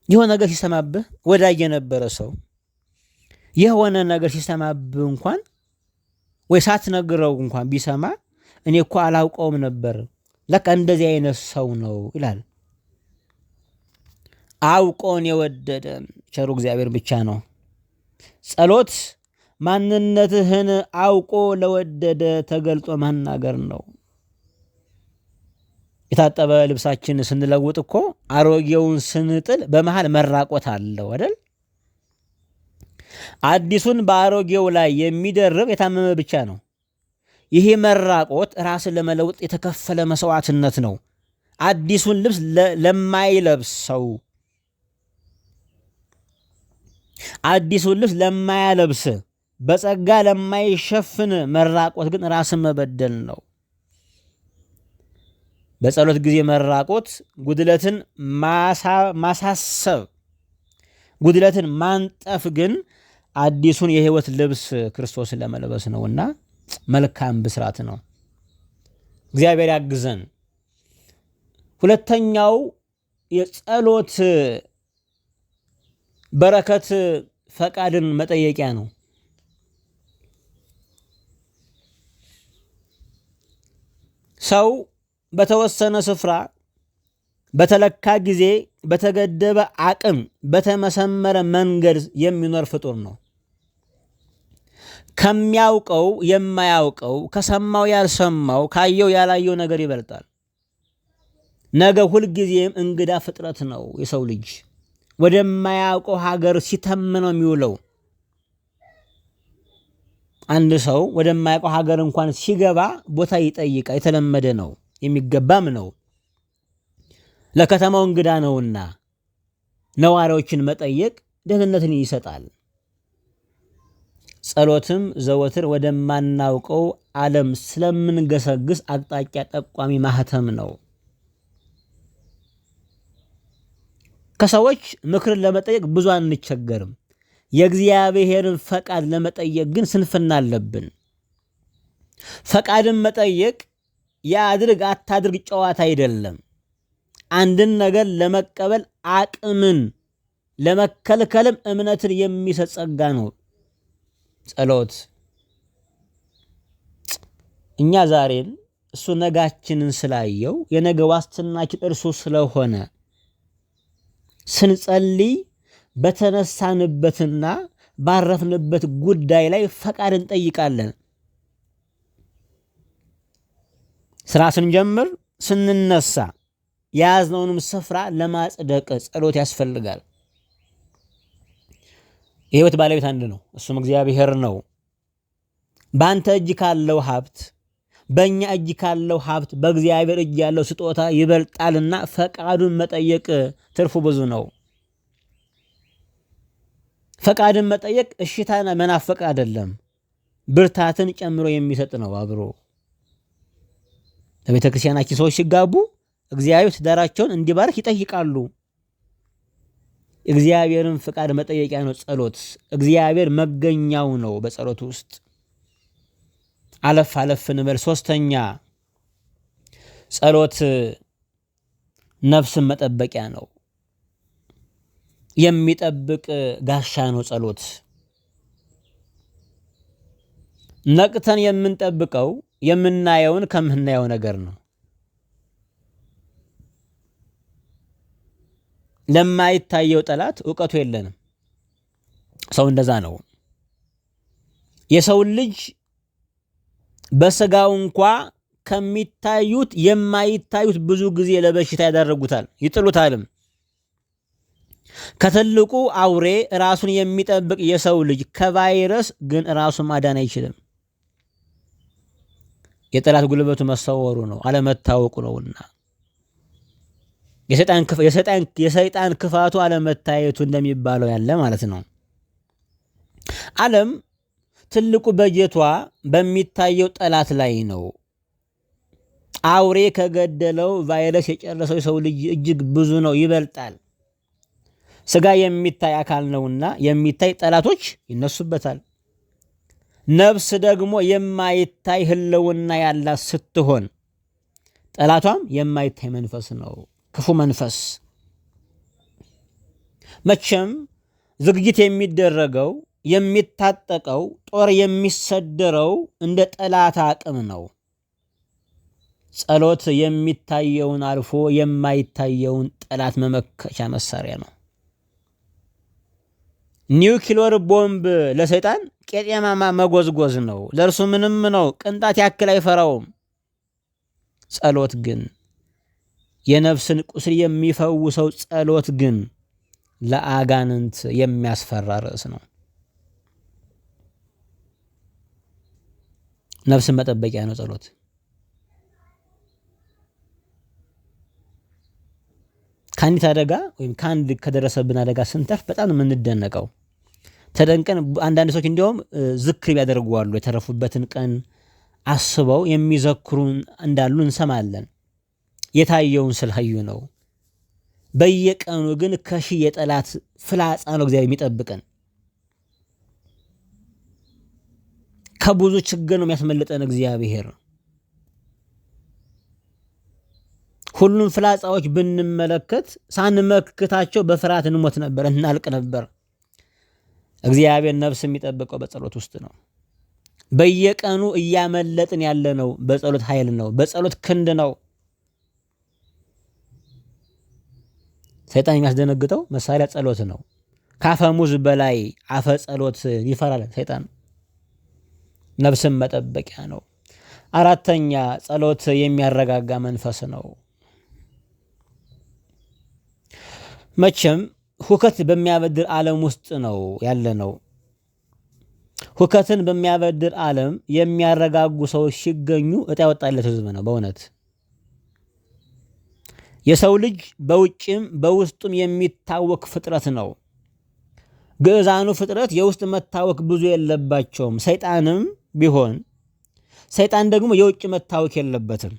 የሆነ ነገር ሲሰማብህ ወዳጅ የነበረ ሰው የሆነ ነገር ሲሰማብህ እንኳን ወይ ሳትነግረው እንኳን ቢሰማ እኔ እኮ አላውቀውም ነበር፣ ለካ እንደዚህ አይነት ሰው ነው ይላል። አውቆን የወደደን ቸሩ እግዚአብሔር ብቻ ነው። ጸሎት ማንነትህን አውቆ ለወደደ ተገልጦ ማናገር ነው። የታጠበ ልብሳችን ስንለውጥ እኮ አሮጌውን ስንጥል በመሃል መራቆት አለው አይደል? አዲሱን በአሮጌው ላይ የሚደርብ የታመመ ብቻ ነው። ይሄ መራቆት ራስን ለመለወጥ የተከፈለ መስዋዕትነት ነው። አዲሱን ልብስ ለማይለብስ ሰው፣ አዲሱን ልብስ ለማያለብስ፣ በጸጋ ለማይሸፍን መራቆት ግን ራስን መበደል ነው። በጸሎት ጊዜ መራቆት ጉድለትን ማሳሰብ፣ ጉድለትን ማንጠፍ ግን አዲሱን የሕይወት ልብስ ክርስቶስን ለመልበስ ነውና መልካም ብስራት ነው። እግዚአብሔር ያግዘን። ሁለተኛው የጸሎት በረከት ፈቃድን መጠየቂያ ነው። ሰው በተወሰነ ስፍራ በተለካ ጊዜ በተገደበ አቅም በተመሰመረ መንገድ የሚኖር ፍጡር ነው። ከሚያውቀው የማያውቀው፣ ከሰማው ያልሰማው፣ ካየው ያላየው ነገር ይበልጣል። ነገ ሁልጊዜም እንግዳ ፍጥረት ነው። የሰው ልጅ ወደማያውቀው ሀገር ሲተምነው የሚውለው። አንድ ሰው ወደማያውቀው ሀገር እንኳን ሲገባ ቦታ ይጠይቃል። የተለመደ ነው፣ የሚገባም ነው። ለከተማው እንግዳ ነውና ነዋሪዎችን መጠየቅ ደህንነትን ይሰጣል። ጸሎትም ዘወትር ወደማናውቀው ዓለም ስለምንገሰግስ አቅጣጫ ጠቋሚ ማህተም ነው። ከሰዎች ምክርን ለመጠየቅ ብዙ አንቸገርም። የእግዚአብሔርን ፈቃድ ለመጠየቅ ግን ስንፍና አለብን። ፈቃድን መጠየቅ የአድርግ አታድርግ ጨዋታ አይደለም። አንድን ነገር ለመቀበል አቅምን ለመከልከልም እምነትን የሚሰጥ ጸጋ ነው ጸሎት። እኛ ዛሬን እሱ ነጋችንን ስላየው የነገ ዋስትናችን እርሱ ስለሆነ ስንጸልይ በተነሳንበትና ባረፍንበት ጉዳይ ላይ ፈቃድ እንጠይቃለን። ስራ ስንጀምር፣ ስንነሳ የያዝነውንም ስፍራ ለማጽደቅ ጸሎት ያስፈልጋል። የሕይወት ባለቤት አንድ ነው፣ እሱም እግዚአብሔር ነው። በአንተ እጅ ካለው ሀብት፣ በእኛ እጅ ካለው ሀብት በእግዚአብሔር እጅ ያለው ስጦታ ይበልጣልና ፈቃዱን መጠየቅ ትርፉ ብዙ ነው። ፈቃድን መጠየቅ እሽታን መናፈቅ አይደለም፣ ብርታትን ጨምሮ የሚሰጥ ነው። አብሮ በቤተ ክርስቲያናችን ሰዎች ሲጋቡ እግዚአብሔር ትዳራቸውን እንዲባርክ ይጠይቃሉ። እግዚአብሔርን ፈቃድ መጠየቂያ ነው ጸሎት። እግዚአብሔር መገኛው ነው በጸሎት ውስጥ። አለፍ አለፍ እንበል። ሶስተኛ ጸሎት ነፍስን መጠበቂያ ነው። የሚጠብቅ ጋሻ ነው ጸሎት። ነቅተን የምንጠብቀው የምናየውን ከምናየው ነገር ነው። ለማይታየው ጠላት ዕውቀቱ የለንም። ሰው እንደዛ ነው። የሰው ልጅ በስጋው እንኳ ከሚታዩት የማይታዩት ብዙ ጊዜ ለበሽታ ያዳርጉታል፣ ይጥሉታልም። ከትልቁ አውሬ ራሱን የሚጠብቅ የሰው ልጅ ከቫይረስ ግን ራሱን ማዳን አይችልም። የጠላት ጉልበቱ መሰወሩ ነው፣ አለመታወቁ ነውና የሰይጣን ክፋቱ አለመታየቱ እንደሚባለው ያለ ማለት ነው። ዓለም ትልቁ በጀቷ በሚታየው ጠላት ላይ ነው። አውሬ ከገደለው ቫይረስ የጨረሰው የሰው ልጅ እጅግ ብዙ ነው፣ ይበልጣል። ስጋ የሚታይ አካል ነውና የሚታይ ጠላቶች ይነሱበታል። ነፍስ ደግሞ የማይታይ ህልውና ያላት ስትሆን ጠላቷም የማይታይ መንፈስ ነው፣ ክፉ መንፈስ። መቼም ዝግጅት የሚደረገው የሚታጠቀው ጦር የሚሰደረው እንደ ጠላት አቅም ነው። ጸሎት የሚታየውን አልፎ የማይታየውን ጠላት መመከቻ መሳሪያ ነው። ኒውክሌር ቦምብ ለሰይጣን ቄጤማማ መጎዝጎዝ ነው፣ ለእርሱ ምንም ነው፣ ቅንጣት ያክል አይፈራውም። ጸሎት ግን የነፍስን ቁስል የሚፈውሰው ጸሎት ግን ለአጋንንት የሚያስፈራ ርዕስ ነው። ነፍስን መጠበቂያ ነው ጸሎት። ከአንዲት አደጋ ወይም ከአንድ ከደረሰብን አደጋ ስንተርፍ በጣም ነው የምንደነቀው። ተደንቀን አንዳንድ ሰዎች እንዲያውም ዝክር ያደርጉዋሉ። የተረፉበትን ቀን አስበው የሚዘክሩን እንዳሉ እንሰማለን። የታየውን ስላዩ ነው። በየቀኑ ግን ከሺህ የጠላት ፍላጻ ነው እግዚአብሔር የሚጠብቀን። ከብዙ ችግር ነው የሚያስመልጠን እግዚአብሔር። ሁሉም ፍላጻዎች ብንመለከት ሳንመክታቸው በፍርሃት እንሞት ነበር፣ እናልቅ ነበር። እግዚአብሔር ነፍስ የሚጠብቀው በጸሎት ውስጥ ነው። በየቀኑ እያመለጥን ያለ ነው በጸሎት ኃይል ነው፣ በጸሎት ክንድ ነው። ሰይጣን የሚያስደነግጠው መሳሪያ ጸሎት ነው። ካፈሙዝ በላይ አፈ ጸሎት ይፈራል ሰይጣን። ነፍስን መጠበቂያ ነው። አራተኛ ጸሎት የሚያረጋጋ መንፈስ ነው። መቼም ሁከት በሚያበድር ዓለም ውስጥ ነው ያለ ነው። ሁከትን በሚያበድር ዓለም የሚያረጋጉ ሰዎች ሲገኙ እጣ ያወጣለት ህዝብ ነው። በእውነት የሰው ልጅ በውጭም በውስጡም የሚታወክ ፍጥረት ነው። ግዕዛኑ ፍጥረት የውስጥ መታወክ ብዙ የለባቸውም። ሰይጣንም ቢሆን ሰይጣን ደግሞ የውጭ መታወክ የለበትም።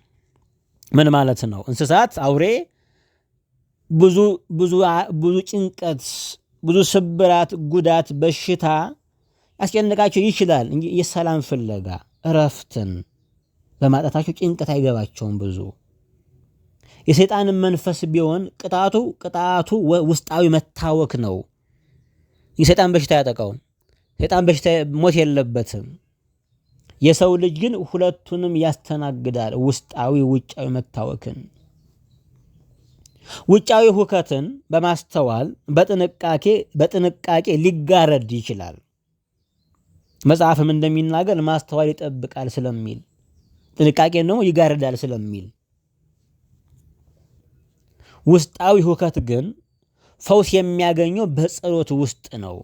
ምን ማለት ነው? እንስሳት፣ አውሬ ብዙ ጭንቀት፣ ብዙ ስብራት፣ ጉዳት፣ በሽታ ያስጨንቃቸው ይችላል እንጂ የሰላም ፍለጋ እረፍትን በማጣታቸው ጭንቀት አይገባቸውም ብዙ። የሰይጣንን መንፈስ ቢሆን ቅጣቱ ውስጣዊ መታወክ ነው። የሰይጣን በሽታ ያጠቃውም። ሰይጣን በሽታ ሞት የለበትም። የሰው ልጅ ግን ሁለቱንም ያስተናግዳል፣ ውስጣዊ ውጫዊ መታወክን። ውጫዊ ሁከትን በማስተዋል በጥንቃቄ ሊጋረድ ይችላል። መጽሐፍም እንደሚናገር ማስተዋል ይጠብቃል ስለሚል፣ ጥንቃቄን ደግሞ ይጋርዳል ስለሚል። ውስጣዊ ሁከት ግን ፈውስ የሚያገኘው በጸሎት ውስጥ ነው።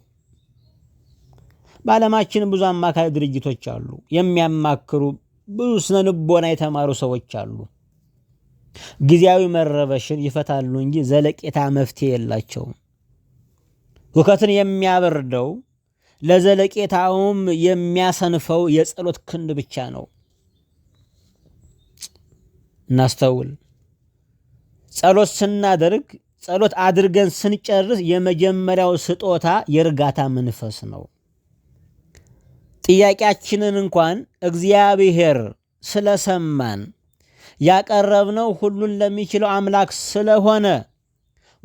በዓለማችን ብዙ አማካሪ ድርጅቶች አሉ። የሚያማክሩ ብዙ ስነ ልቦና የተማሩ ሰዎች አሉ። ጊዜያዊ መረበሽን ይፈታሉ እንጂ ዘለቄታ መፍትሄ የላቸውም። ሁከትን የሚያበርደው ለዘለቄታውም የሚያሰንፈው የጸሎት ክንድ ብቻ ነው። እናስተውል። ጸሎት አድርገን ስንጨርስ የመጀመሪያው ስጦታ የእርጋታ መንፈስ ነው። ጥያቄያችንን እንኳን እግዚአብሔር ስለሰማን ያቀረብነው ሁሉን ለሚችለው አምላክ ስለሆነ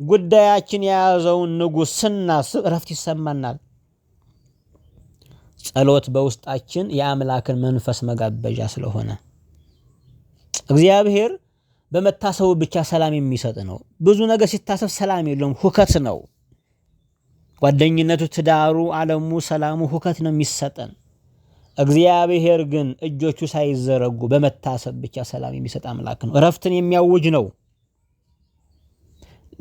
ጉዳያችን የያዘውን ንጉሥ ስናስብ እረፍት ይሰማናል። ጸሎት በውስጣችን የአምላክን መንፈስ መጋበዣ ስለሆነ እግዚአብሔር በመታሰቡ ብቻ ሰላም የሚሰጥ ነው። ብዙ ነገር ሲታሰብ ሰላም የለውም፣ ሁከት ነው። ጓደኝነቱ፣ ትዳሩ፣ ዓለሙ፣ ሰላሙ ሁከት ነው የሚሰጠን። እግዚአብሔር ግን እጆቹ ሳይዘረጉ በመታሰብ ብቻ ሰላም የሚሰጥ አምላክ ነው። እረፍትን የሚያውጅ ነው።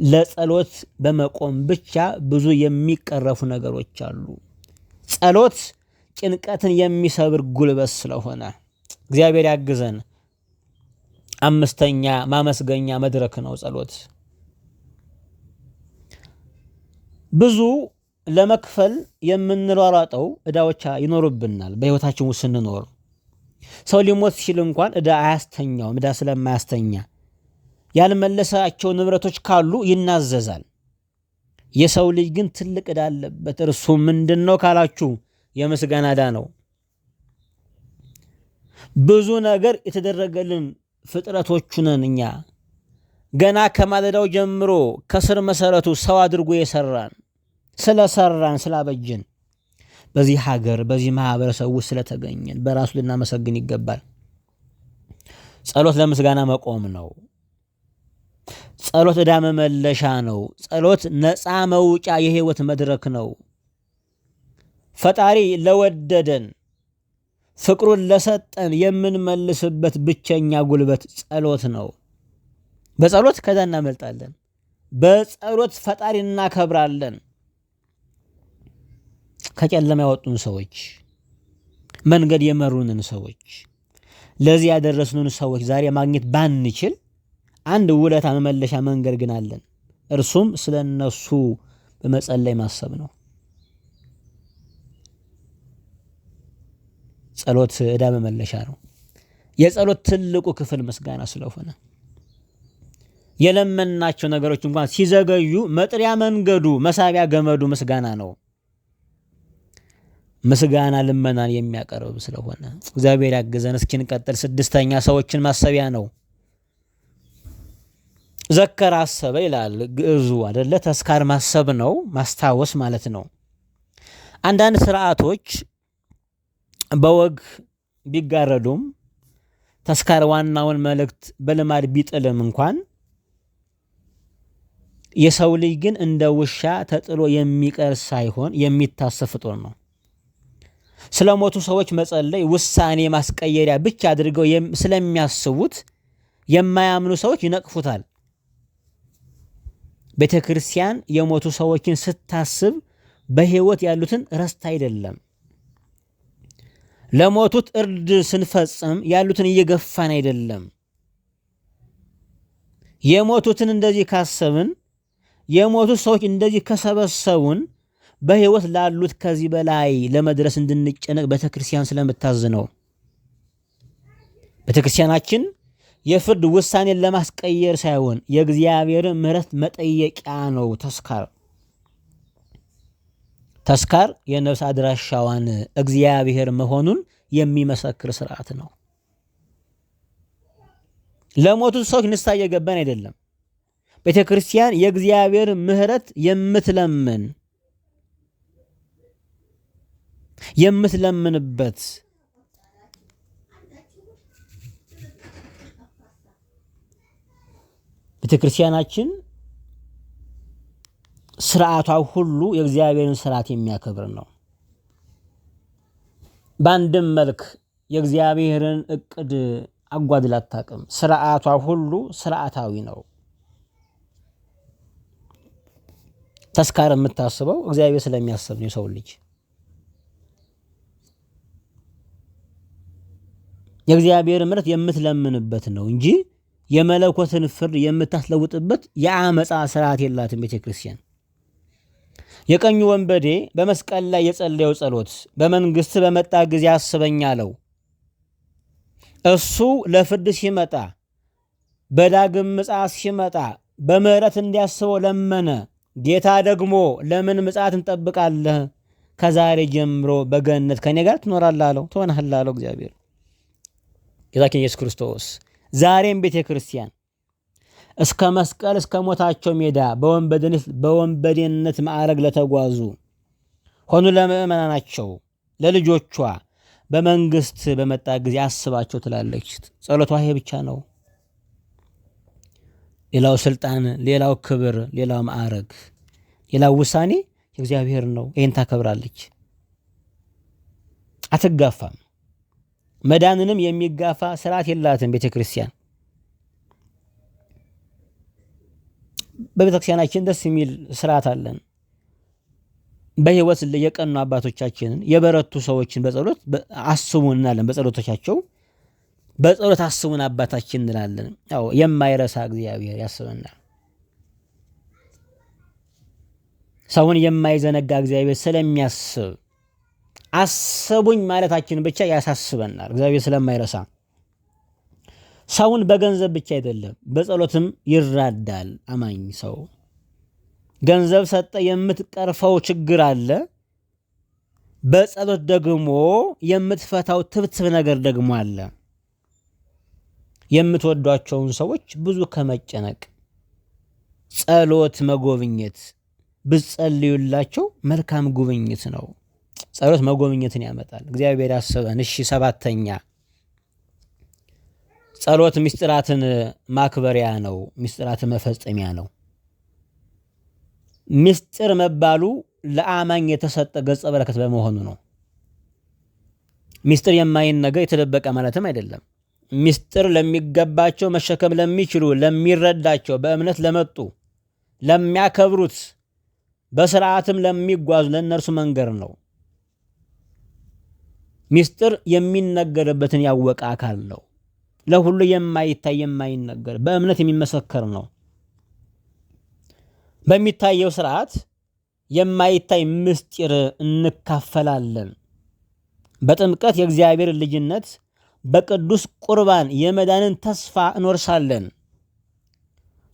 ለጸሎት በመቆም ብቻ ብዙ የሚቀረፉ ነገሮች አሉ። ጸሎት ጭንቀትን የሚሰብር ጉልበት ስለሆነ እግዚአብሔር ያግዘን። አምስተኛ ማመስገኛ መድረክ ነው ጸሎት። ብዙ ለመክፈል የምንሯሯጠው ዕዳዎች ይኖሩብናል። በሕይወታችን ውስጥ ስንኖር ሰው ሊሞት ሲል እንኳን ዕዳ አያስተኛውም። ዕዳ ስለማያስተኛ ያልመለሳቸው ንብረቶች ካሉ ይናዘዛል። የሰው ልጅ ግን ትልቅ ዕዳ አለበት። እርሱ ምንድን ነው ካላችሁ የምስጋና ዕዳ ነው። ብዙ ነገር የተደረገልን ፍጥረቶቹ ነን እኛ። ገና ከማለዳው ጀምሮ ከስር መሰረቱ ሰው አድርጎ የሰራን ስላበጅን በዚህ ሀገር በዚህ ማህበረሰብ ውስጥ ስለተገኘን በራሱ ልናመሰግን ይገባል። ጸሎት ለምስጋና መቆም ነው። ጸሎት ዕዳ መመለሻ ነው። ጸሎት ነፃ መውጫ የህይወት መድረክ ነው። ፈጣሪ ለወደደን ፍቅሩን ለሰጠን የምንመልስበት ብቸኛ ጉልበት ጸሎት ነው። በጸሎት ከዛ እናመልጣለን። በጸሎት ፈጣሪ እናከብራለን። ከጨለማ ያወጡን ሰዎች፣ መንገድ የመሩንን ሰዎች፣ ለዚህ ያደረስኑን ሰዎች ዛሬ ማግኘት ባንችል አንድ ውለታ መመለሻ መንገድ ግን አለን። እርሱም ስለነሱ በመጸለይ ማሰብ ነው። ጸሎት ዕዳ መመለሻ ነው። የጸሎት ትልቁ ክፍል ምስጋና ስለሆነ የለመናቸው ነገሮች እንኳን ሲዘገዩ መጥሪያ መንገዱ መሳቢያ ገመዱ ምስጋና ነው። ምስጋና ልመናን የሚያቀርብ ስለሆነ እግዚአብሔር ያገዘን። እስኪ እንቀጥል። 6ኛ ሰዎችን ማሰቢያ ነው። ዘከር አሰበ ይላል ግዕዙ አይደለ? ተስካር ማሰብ ነው፣ ማስታወስ ማለት ነው። አንዳንድ ስርዓቶች በወግ ቢጋረዱም ተስካር ዋናውን መልእክት በልማድ ቢጥልም እንኳን የሰው ልጅ ግን እንደ ውሻ ተጥሎ የሚቀር ሳይሆን የሚታሰብ ፍጡር ነው። ስለ ሞቱ ሰዎች መጸለይ ውሳኔ ማስቀየሪያ ብቻ አድርገው ስለሚያስቡት የማያምኑ ሰዎች ይነቅፉታል። ቤተ ክርስቲያን የሞቱ ሰዎችን ስታስብ በሕይወት ያሉትን ረስታ አይደለም። ለሞቱት እርድ ስንፈጽም ያሉትን እየገፋን አይደለም። የሞቱትን እንደዚህ ካሰብን፣ የሞቱት ሰዎች እንደዚህ ከሰበሰቡን በሕይወት ላሉት ከዚህ በላይ ለመድረስ እንድንጨነቅ ቤተክርስቲያን ስለምታዝ ነው። ቤተክርስቲያናችን የፍርድ ውሳኔን ለማስቀየር ሳይሆን የእግዚአብሔርን ምሕረት መጠየቂያ ነው። ተስካር የነፍስ አድራሻዋን እግዚአብሔር መሆኑን የሚመሰክር ስርዓት ነው። ለሞቱት ሰዎች ንስሐ እየገባን አይደለም። ቤተ ክርስቲያን የእግዚአብሔር ምሕረት የምትለምንበት ቤተ ክርስቲያናችን ስርዓቷ ሁሉ የእግዚአብሔርን ስርዓት የሚያከብር ነው። በአንድም መልክ የእግዚአብሔርን እቅድ አጓድላ አታውቅም። ስርዓቷ ሁሉ ስርዓታዊ ነው። ተስካር የምታስበው እግዚአብሔር ስለሚያስብ ነው። የሰው ልጅ የእግዚአብሔር ምሕረት የምትለምንበት ነው እንጂ የመለኮትን ፍርድ የምታስለውጥበት የአመፃ ስርዓት የላትም ቤተ ክርስቲያን። የቀኙ ወንበዴ በመስቀል ላይ የጸለየው ጸሎት በመንግስት በመጣ ጊዜ አስበኝ አለው። እሱ ለፍርድ ሲመጣ፣ በዳግም ምጽአት ሲመጣ በምህረት እንዲያስበው ለመነ። ጌታ ደግሞ ለምን ምጽአት እንጠብቃለህ? ከዛሬ ጀምሮ በገነት ከኔ ጋር ትኖራለህ አለው። ትሆናለህ አለው እግዚአብሔር ጌታችን ኢየሱስ ክርስቶስ። ዛሬም ቤተ ክርስቲያን እስከ መስቀል እስከ ሞታቸው ሜዳ በወንበዴነት ማዕረግ ለተጓዙ ሆኑ ለምእመናናቸው ለልጆቿ በመንግስት በመጣ ጊዜ አስባቸው ትላለች። ጸሎቷ ይሄ ብቻ ነው። ሌላው ስልጣን፣ ሌላው ክብር፣ ሌላው ማዕረግ፣ ሌላው ውሳኔ የእግዚአብሔር ነው። ይህን ታከብራለች፣ አትጋፋም። መዳንንም የሚጋፋ ስርዓት የላትም ቤተ ክርስቲያን። በቤተክርስቲያናችን ደስ የሚል ስርዓት አለን። በህይወት የቀኑ አባቶቻችንን የበረቱ ሰዎችን በጸሎት አስቡን እንላለን። በጸሎቶቻቸው በጸሎት አስቡን አባታችን እንላለን። ያው የማይረሳ እግዚአብሔር ያስበናል። ሰውን የማይዘነጋ እግዚአብሔር ስለሚያስብ አስቡኝ ማለታችን ብቻ ያሳስበናል። እግዚአብሔር ስለማይረሳ ሰውን በገንዘብ ብቻ አይደለም በጸሎትም ይራዳል። አማኝ ሰው ገንዘብ ሰጠ የምትቀርፈው ችግር አለ። በጸሎት ደግሞ የምትፈታው ትብትብ ነገር ደግሞ አለ። የምትወዷቸውን ሰዎች ብዙ ከመጨነቅ ጸሎት መጎብኘት ብትጸልዩላቸው መልካም ጉብኝት ነው። ጸሎት መጎብኘትን ያመጣል። እግዚአብሔር ያስበን። እሺ 7ኛ ጸሎት ምስጢራትን ማክበሪያ ነው። ምስጢራትን መፈጸሚያ ነው። ምስጢር መባሉ ለአማኝ የተሰጠ ገጸ በረከት በመሆኑ ነው። ምስጢር የማይነገር የተደበቀ ማለትም አይደለም። ምስጢር ለሚገባቸው መሸከም ለሚችሉ ለሚረዳቸው በእምነት ለመጡ ለሚያከብሩት በስርዓትም ለሚጓዙ ለእነርሱ መንገር ነው። ምስጢር የሚነገርበትን ያወቀ አካል ነው። ለሁሉ የማይታይ የማይነገር በእምነት የሚመሰከር ነው። በሚታየው ስርዓት የማይታይ ምስጢር እንካፈላለን። በጥምቀት የእግዚአብሔር ልጅነት፣ በቅዱስ ቁርባን የመዳንን ተስፋ እንወርሳለን።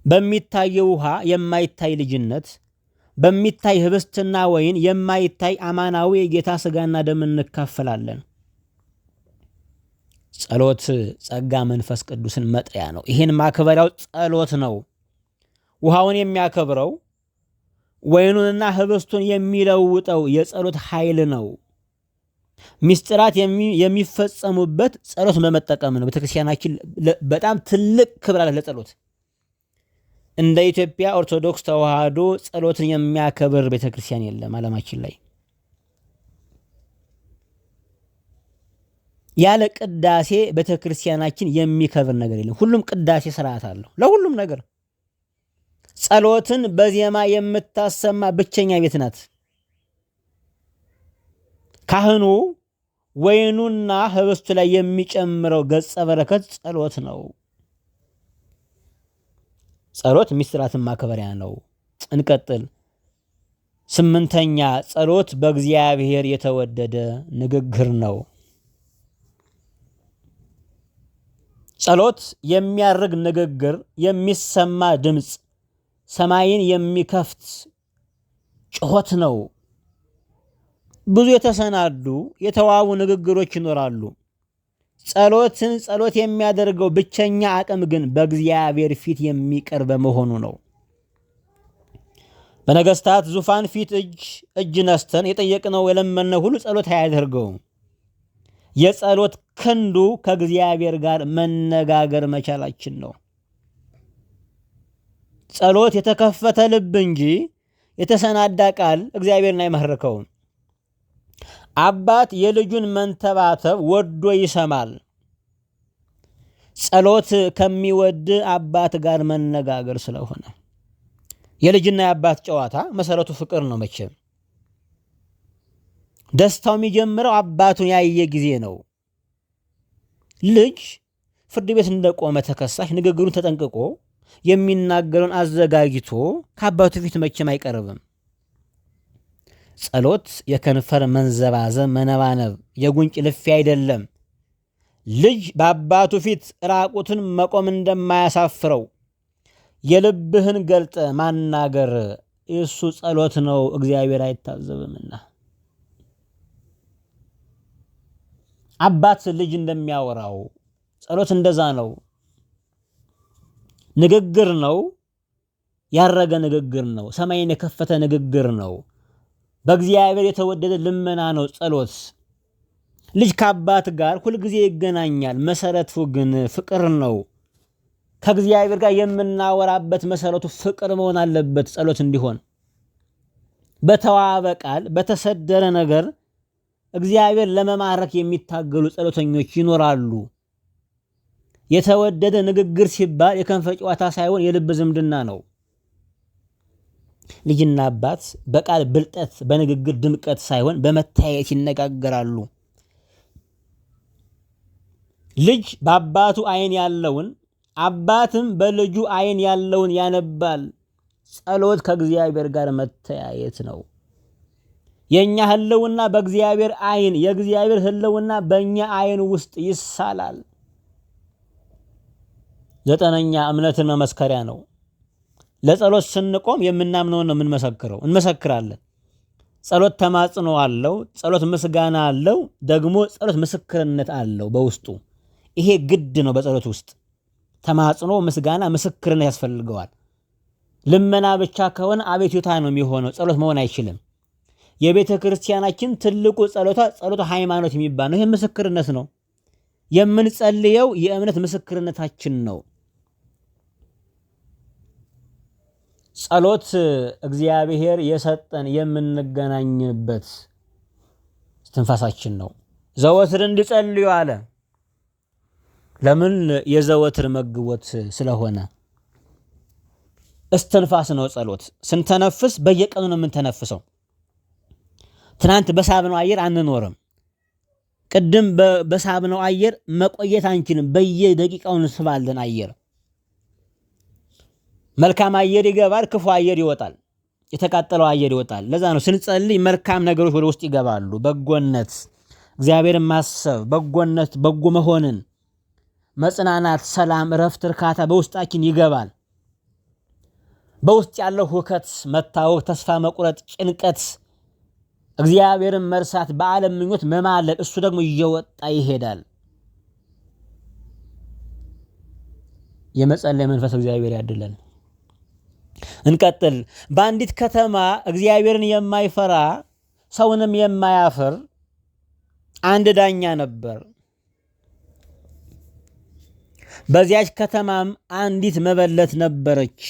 በሚታየው ውሃ የማይታይ ልጅነት፣ በሚታይ ህብስትና ወይን የማይታይ አማናዊ የጌታ ሥጋና ደም እንካፈላለን። ጸሎት ጸጋ መንፈስ ቅዱስን መጥሪያ ነው። ይህን ማክበሪያው ጸሎት ነው። ውሃውን የሚያከብረው ወይኑንና ህብስቱን የሚለውጠው የጸሎት ኃይል ነው። ሚስጥራት የሚፈጸሙበት ጸሎት በመጠቀም ነው። ቤተክርስቲያናችን በጣም ትልቅ ክብር አለ ለጸሎት። እንደ ኢትዮጵያ ኦርቶዶክስ ተዋሕዶ ጸሎትን የሚያከብር ቤተክርስቲያን የለም ዓለማችን ላይ። ያለ ቅዳሴ ቤተክርስቲያናችን የሚከብር ነገር የለም። ሁሉም ቅዳሴ ስርዓት አለው ለሁሉም ነገር። ጸሎትን በዜማ የምታሰማ ብቸኛ ቤት ናት። ካህኑ ወይኑና ህብስቱ ላይ የሚጨምረው ገጸ በረከት ጸሎት ነው። ጸሎት ሚስጥራትን ማክበሪያ ነው። እንቀጥል። 8ኛ ጸሎት በእግዚአብሔር የተወደደ ንግግር ነው። ጸሎት የሚያርግ ንግግር፣ የሚሰማ ድምፅ፣ ሰማይን የሚከፍት ጩኸት ነው። ብዙ የተሰናዱ የተዋቡ ንግግሮች ይኖራሉ። ጸሎት የሚያደርገው ብቸኛ አቅም ግን በእግዚአብሔር ፊት የሚቀርብ መሆኑ ነው። በነገስታት ዙፋን ፊት እጅ ነስተን የጠየቅነው የለመነው ሁሉ ጸሎት አያደርገውም። የጸሎት ክንዱ ከእግዚአብሔር ጋር መነጋገር መቻላችን ነው። ጸሎት የተከፈተ ልብ እንጂ የተሰናዳ ቃል እግዚአብሔርን አይማርከውም። አባት የልጁን መንተባተብ ወዶ ይሰማል። ጸሎት ከሚወድ አባት ጋር መነጋገር ስለሆነ የልጅና የአባት ጨዋታ መሰረቱ ፍቅር ነው። መቼም ደስታው የሚጀምረው አባቱን ያየ ጊዜ ነው። ልጅ ፍርድ ቤት እንደቆመ ተከሳሽ ንግግሩን ተጠንቅቆ የሚናገረውን አዘጋጅቶ ከአባቱ ፊት መቼም አይቀርብም። ጸሎት የከንፈር መንዘባዘብ፣ መነባነብ፣ የጉንጭ ልፊ አይደለም። ልጅ በአባቱ ፊት ራቁትን መቆም እንደማያሳፍረው የልብህን ገልጠ ማናገር እሱ ጸሎት ነው፣ እግዚአብሔር አይታዘብምና። አባት ልጅ እንደሚያወራው ጸሎት እንደዛ ነው። ንግግር ነው፣ ያረገ ንግግር ነው፣ ሰማይን የከፈተ ንግግር ነው። በእግዚአብሔር የተወደደ ልመና ነው ጸሎት። ልጅ ከአባት ጋር ሁልጊዜ ይገናኛል። መሰረቱ ግን ፍቅር ነው። ከእግዚአብሔር ጋር የምናወራበት መሰረቱ ፍቅር መሆን አለበት ጸሎት እንዲሆን። በተዋበ ቃል በተሰደረ ነገር እግዚአብሔር ለመማረክ የሚታገሉ ጸሎተኞች ይኖራሉ። የተወደደ ንግግር ሲባል የከንፈር ጨዋታ ሳይሆን የልብ ዝምድና ነው። ልጅና አባት በቃል ብልጠት በንግግር ድምቀት ሳይሆን በመታየት ይነጋገራሉ። ልጅ በአባቱ ዓይን ያለውን አባትም በልጁ ዓይን ያለውን ያነባል። ጸሎት ከእግዚአብሔር ጋር መተያየት ነው። የኛ ህልውና በእግዚአብሔር ዓይን፣ የእግዚአብሔር ህልውና በእኛ ዓይን ውስጥ ይሳላል። 9ኛ እምነትን መመስከሪያ ነው። ለጸሎት ስንቆም የምናምነውን ነው የምንመሰክረው፣ እንመሰክራለን። ጸሎት ተማጽኖ አለው፣ ጸሎት ምስጋና አለው፣ ደግሞ ጸሎት ምስክርነት አለው በውስጡ። ይሄ ግድ ነው። በጸሎት ውስጥ ተማጽኖ፣ ምስጋና፣ ምስክርነት ያስፈልገዋል። ልመና ብቻ ከሆነ አቤቱታ ነው የሚሆነው፣ ጸሎት መሆን አይችልም። የቤተ ክርስቲያናችን ትልቁ ጸሎቷ ሃይማኖት የሚባል ነው። ይህ ምስክርነት ነው። የምንጸልየው የእምነት ምስክርነታችን ነው። ጸሎት እግዚአብሔር የሰጠን የምንገናኝበት ትንፋሳችን ነው። ዘወትር እንዲጸልዩ አለ። ለምን? የዘወትር መግቦት ስለሆነ። እስትንፋስ ነው ጸሎት። ስንተነፍስ በየቀኑ ነው የምንተነፍሰው። ትናንት በሳብነው አየር አንኖርም። ቅድም በሳብነው አየር መቆየት አንችልም። በየደቂቃው እንስባለን አየር። መልካም አየር ይገባል፣ ክፉ አየር ይወጣል፣ የተቃጠለው አየር ይወጣል። ለዛ ነው ስንጸልይ መልካም ነገሮች ወደ ውስጥ ይገባሉ። በጎነት፣ እግዚአብሔርን ማሰብ፣ በጎነት፣ በጎ መሆንን፣ መጽናናት፣ ሰላም፣ እረፍት፣ እርካታ በውስጣችን ይገባል። በውስጥ ያለው ሁከት፣ መታወክ፣ ተስፋ መቁረጥ፣ ጭንቀት፣ እግዚአብሔርን መርሳት፣ በዓለም ምኞት መማለል እሱ ደግሞ እየወጣ ይሄዳል። የመጸለይ መንፈስ እግዚአብሔር ያድለን። እንቀጥል። በአንዲት ከተማ እግዚአብሔርን የማይፈራ ሰውንም የማያፍር አንድ ዳኛ ነበር። በዚያች ከተማም አንዲት መበለት ነበረች።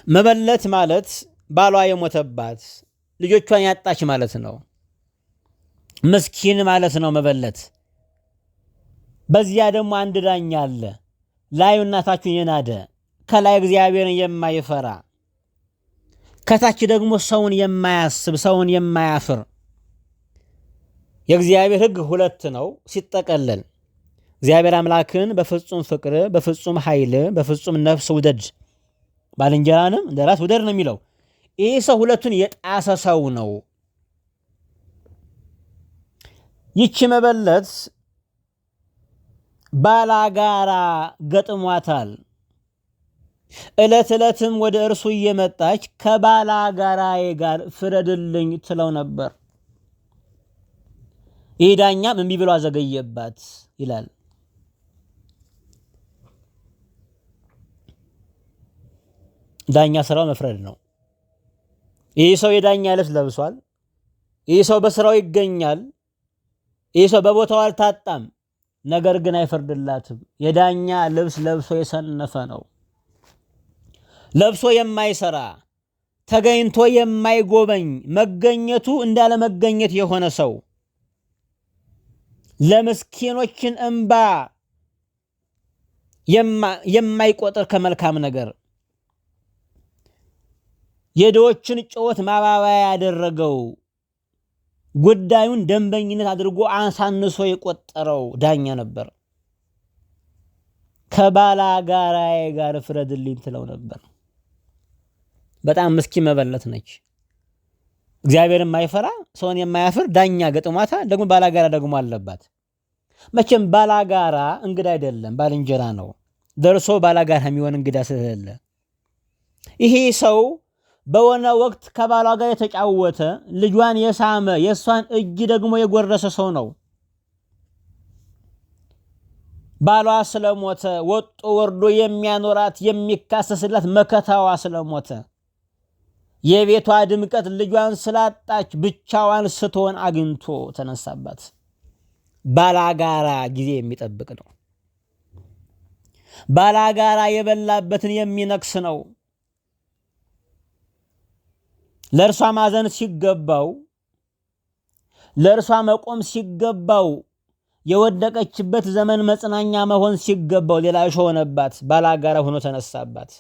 መበለት ማለት ባሏ የሞተባት ልጆቿን ያጣች ማለት ነው። ምስኪን ማለት ነው መበለት። በዚያ ደግሞ አንድ ዳኛ አለ፣ ላዩ እናታችሁን የናደ ከላይ እግዚአብሔርን የማይፈራ ከታች ደግሞ ሰውን የማያስብ ሰውን የማያፍር። የእግዚአብሔር ሕግ ሁለት ነው ሲጠቀለል። እግዚአብሔር አምላክን በፍጹም ፍቅር፣ በፍጹም ኃይል፣ በፍጹም ነፍስ ውደድ፣ ባልንጀራንም እንደ ራስ ውደድ ነው የሚለው። ይህ ሰው ሁለቱን የጣሰ ሰው ነው። ይቺ መበለት ባላጋራ ገጥሟታል። ዕለት ዕለትም ወደ እርሱ እየመጣች ከባላጋራዬ ጋር ፍረድልኝ ትለው ነበር። ይህ ዳኛም እምቢ ብሎ አዘገየባት ይላል። ዳኛ ስራው መፍረድ ነው። ይህ ሰው የዳኛ ልብስ ለብሷል። ይህ ሰው በስራው ይገኛል። ይህ ሰው በቦታው አልታጣም። ነገር ግን አይፈርድላትም። የዳኛ ልብስ ለብሶ የሰነፈ ነው። ለብሶ የማይሰራ ተገኝቶ የማይጎበኝ መገኘቱ እንዳለ መገኘት የሆነ ሰው ለምስኪኖችን እንባ የማይቆጥር ከመልካም ነገር የድሆችን ጩኸት ማባበያ ያደረገው ጉዳዩን ደንበኝነት አድርጎ አሳንሶ የቆጠረው ዳኛ ነበር። ከባላጋራዬ ጋር ፍረድልኝ ትለው ነበር። በጣም ምስኪን መበለት ነች። እግዚአብሔርን የማይፈራ ሰውን የማያፍር ዳኛ ገጥሟታ፣ ደግሞ ባላጋራ ደግሞ አለባት። መቼም ባላጋራ እንግዳ አይደለም፣ ባልንጀራ ነው። ደርሶ ባላጋራ የሚሆን እንግዳ ስለሌለ ይሄ ሰው በሆነ ወቅት ከባሏ ጋር የተጫወተ ልጇን የሳመ የእሷን እጅ ደግሞ የጎረሰ ሰው ነው። ባሏ ስለሞተ ወጦ ወርዶ የሚያኖራት የሚካሰስላት መከታዋ ስለሞተ የቤቷ ድምቀት ልጇን ስላጣች ብቻዋን ስትሆን አግኝቶ ተነሳባት። ባላጋራ ጊዜ የሚጠብቅ ነው። ባላጋራ የበላበትን የሚነክስ ነው። ለእርሷ ማዘን ሲገባው፣ ለእርሷ መቆም ሲገባው፣ የወደቀችበት ዘመን መጽናኛ መሆን ሲገባው ሌላ እሾህ ሆነባት። ባላጋራ ሆኖ ተነሳባት።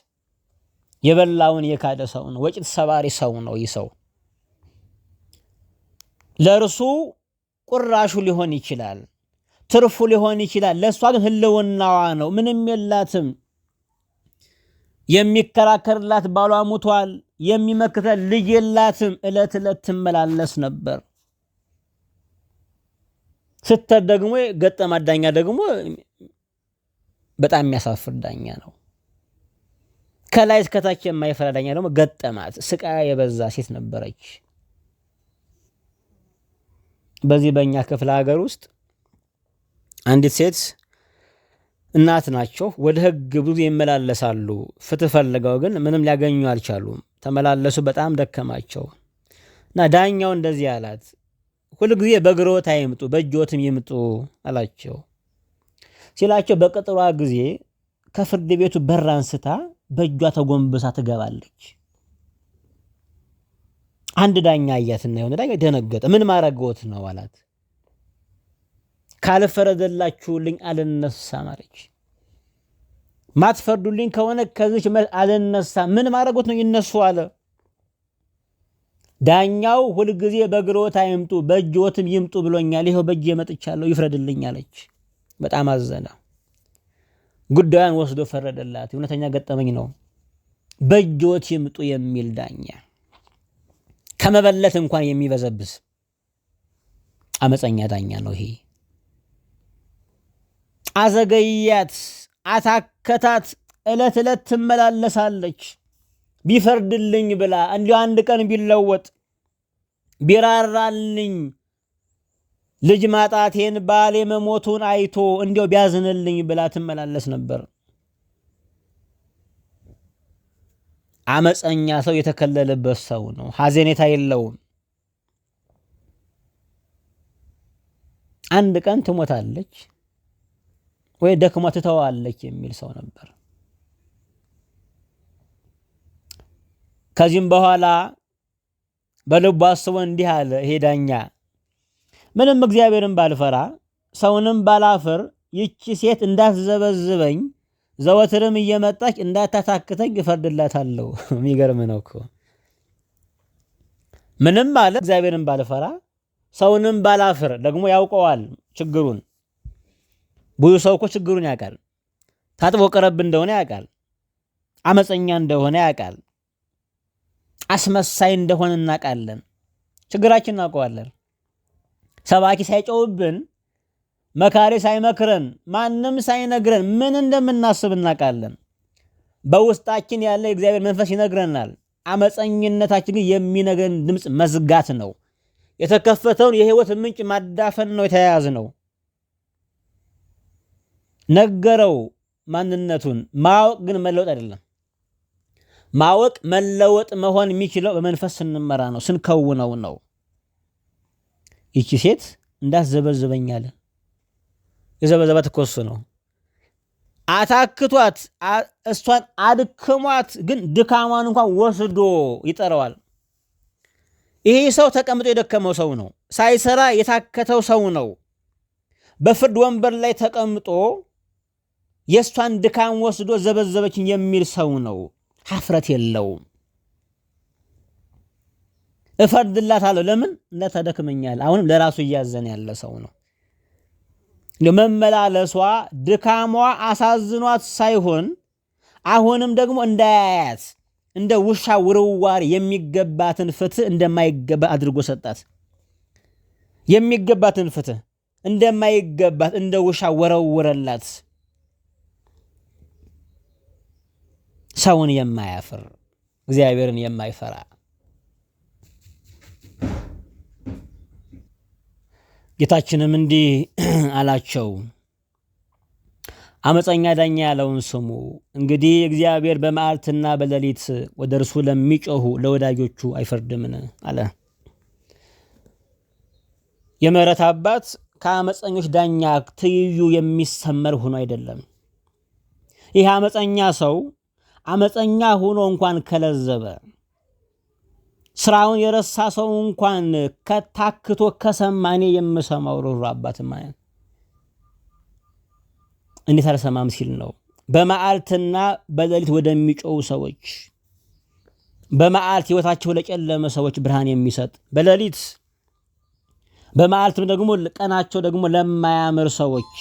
የበላውን የካደ ሰው ነው። ወጭት ሰባሪ ሰው ነው። ይህ ሰው ለእርሱ ቁራሹ ሊሆን ይችላል፣ ትርፉ ሊሆን ይችላል። ለእሷ ግን ህልውናዋ ነው። ምንም የላትም። የሚከራከርላት ባሏ ሙቷል። የሚመክተል ልጅ የላትም። ዕለት ዕለት ትመላለስ ነበር። ስተት ደግሞ ገጠማት ዳኛ ደግሞ በጣም የሚያሳፍር ዳኛ ነው። ከላይ እስከታች የማይፈራ ዳኛ ደግሞ ገጠማት። ስቃይ የበዛ ሴት ነበረች። በዚህ በእኛ ክፍለ ሀገር ውስጥ አንዲት ሴት እናት ናቸው። ወደ ህግ ብዙ ይመላለሳሉ። ፍትህ ፈልገው ግን ምንም ሊያገኙ አልቻሉም። ተመላለሱ፣ በጣም ደከማቸው እና ዳኛው እንደዚህ አላት፣ ሁልጊዜ በግሮት አይምጡ በእጆትም ይምጡ አላቸው። ሲላቸው በቅጥሯ ጊዜ ከፍርድ ቤቱ በር አንስታ በእጇ ተጎንብሳ ትገባለች። አንድ ዳኛ አያትና የሆነ ዳኛ ደነገጠ። ምን ማረገውት ነው አላት። ካልፈረደላችሁልኝ አልነሳም አለች። ማትፈርዱልኝ ከሆነ ከዚህ አልነሳ። ምን ማረገውት ነው? ይነሱ አለ። ዳኛው ሁልጊዜ በግሮት አይምጡ በእጆትም ይምጡ ብሎኛል፣ ይሄው በእጄ መጥቻለሁ፣ ይፍረድልኝ አለች። በጣም አዘነ። ጉዳዩን ወስዶ ፈረደላት። እውነተኛ ገጠመኝ ነው። በእጆት ይምጡ የሚል ዳኛ ከመበለት እንኳን የሚበዘብዝ አመፀኛ ዳኛ ነው ይሄ። አዘገያት፣ አታከታት፣ ዕለት ዕለት ትመላለሳለች። ቢፈርድልኝ ብላ እንዲሁ አንድ ቀን ቢለወጥ ቢራራልኝ ልጅ ማጣቴን ባሌ መሞቱን አይቶ እንዲሁ ቢያዝንልኝ ብላ ትመላለስ ነበር። አመፀኛ ሰው የተከለለበት ሰው ነው። ሐዘኔታ የለውም። አንድ ቀን ትሞታለች ወይ ደክማ ትተዋለች የሚል ሰው ነበር። ከዚህም በኋላ በልቡ አስቦ እንዲህ አለ፣ ይሄ ዳኛ ምንም እግዚአብሔርን ባልፈራ ሰውንም ባላፍር ይቺ ሴት እንዳትዘበዝበኝ ዘወትርም እየመጣች እንዳታታክተኝ እፈርድላታለሁ። የሚገርም ነው እኮ። ምንም አለ እግዚአብሔርን ባልፈራ ሰውንም ባላፍር። ደግሞ ያውቀዋል ችግሩን። ብዙ ሰው እኮ ችግሩን ያውቃል። ታጥቦ ቀረብ እንደሆነ ያውቃል። አመፀኛ እንደሆነ ያውቃል። አስመሳይ እንደሆነ እናውቃለን። ችግራችን እናውቀዋለን። ሰባኪ ሳይጨውብን፣ መካሪ ሳይመክረን፣ ማንም ሳይነግረን ምን እንደምናስብ እናውቃለን። በውስጣችን ያለ የእግዚአብሔር መንፈስ ይነግረናል። አመፀኝነታችን ግን የሚነግረን ድምፅ መዝጋት ነው። የተከፈተውን የህይወት ምንጭ ማዳፈን ነው። የተያያዝ ነው። ነገረው ማንነቱን። ማወቅ ግን መለወጥ አይደለም። ማወቅ መለወጥ መሆን የሚችለው በመንፈስ ስንመራ ነው፣ ስንከውነው ነው። ይቺ ሴት እንዳትዘበዝበኛለ። የዘበዘባት እኮ እሱ ነው። አታክቷት፣ እሷን አድክሟት፣ ግን ድካሟን እንኳን ወስዶ ይጠራዋል። ይሄ ሰው ተቀምጦ የደከመው ሰው ነው። ሳይሰራ የታከተው ሰው ነው። በፍርድ ወንበር ላይ ተቀምጦ የእሷን ድካም ወስዶ ዘበዘበችን የሚል ሰው ነው። ሀፍረት የለውም። እፈርድላታለሁ። ለምን እንደተደክመኛል። አሁንም ለራሱ እያዘነ ያለ ሰው ነው። መመላለሷ ድካሟ አሳዝኗት ሳይሆን አሁንም ደግሞ እንዳያያት እንደ ውሻ ውርዋር የሚገባትን ፍትህ እንደማይገባ አድርጎ ሰጣት። የሚገባትን ፍትህ እንደማይገባት እንደ ውሻ ወረወረላት። ሰውን የማያፍር እግዚአብሔርን የማይፈራ ጌታችንም እንዲህ አላቸው፣ አመፀኛ ዳኛ ያለውን ስሙ። እንግዲህ እግዚአብሔር በመዓልትና በሌሊት ወደ እርሱ ለሚጮሁ ለወዳጆቹ አይፈርድምን አለ። የምሕረት አባት ከአመፀኞች ዳኛ ትይዩ የሚሰመር ሆኖ አይደለም። ይህ አመፀኛ ሰው አመፀኛ ሆኖ እንኳን ከለዘበ፣ ስራውን የረሳ ሰው እንኳን ከታክቶ ከሰማ እኔ የምሰማው ሩሩ አባት ማለት እንዴት አልሰማም ሲል ነው። በመዓልትና በሌሊት ወደሚጮሁ ሰዎች፣ በመዓልት ህይወታቸው ለጨለመ ሰዎች ብርሃን የሚሰጥ፣ በሌሊት በመዓልትም ደግሞ ቀናቸው ደግሞ ለማያምር ሰዎች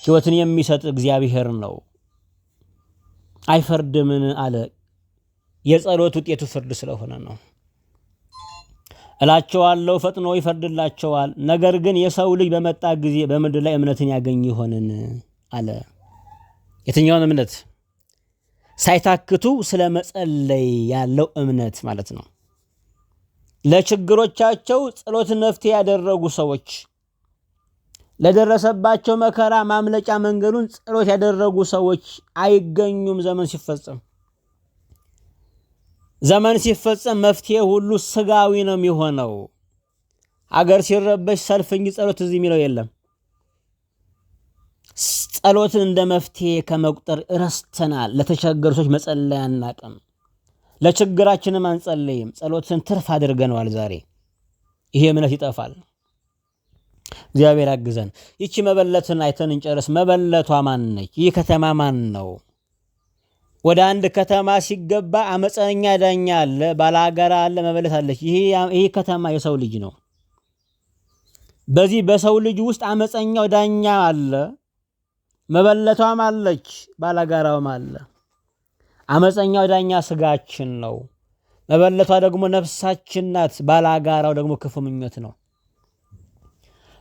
ህይወትን የሚሰጥ እግዚአብሔር ነው። አይፈርድምን አለ። የጸሎት ውጤቱ ፍርድ ስለሆነ ነው። እላቸዋለሁ ፈጥኖ ይፈርድላቸዋል። ነገር ግን የሰው ልጅ በመጣ ጊዜ በምድር ላይ እምነትን ያገኝ ይሆንን አለ። የትኛውን እምነት? ሳይታክቱ ስለ መጸለይ ያለው እምነት ማለት ነው። ለችግሮቻቸው ጸሎት መፍትሄ ያደረጉ ሰዎች፣ ለደረሰባቸው መከራ ማምለጫ መንገዱን ጸሎት ያደረጉ ሰዎች አይገኙም። ዘመን ሲፈጸም መፍትሄ ሁሉ ስጋዊ ነው የሚሆነው። አገር ሲረበሽ ሰልፍ እንጂ ጸሎት እዚህ የሚለው የለም። ጸሎትን እንደ መፍትሄ ከመቁጠር ረስተናል። ለተቸገሩ ሰዎች መጸለይ አናቅም። ለችግራችንም አንጸለይም። ጸሎትን ትርፍ አድርገነዋል ዛሬ። ይሄ እምነት ይጠፋል። እግዚአብሔር ያግዘን። ይቺ መበለትን አይተን እንጨርስ። መበለቷ ማን ነች? ይህ ከተማ ማን ነው? ወደ አንድ ከተማ ሲገባ አመፀኛ ዳኛ አለ፣ ባላጋራ አለ፣ መበለት አለች። ይህ ከተማ የሰው ልጅ ነው። በዚህ በሰው ልጅ ውስጥ አመፀኛው ዳኛ አለ፣ መበለቷም አለች፣ ባላጋራውም አለ። አመፀኛው ዳኛ ስጋችን ነው። መበለቷ ደግሞ ነፍሳችን ናት። ባላጋራው ደግሞ ክፉ ምኞት ነው።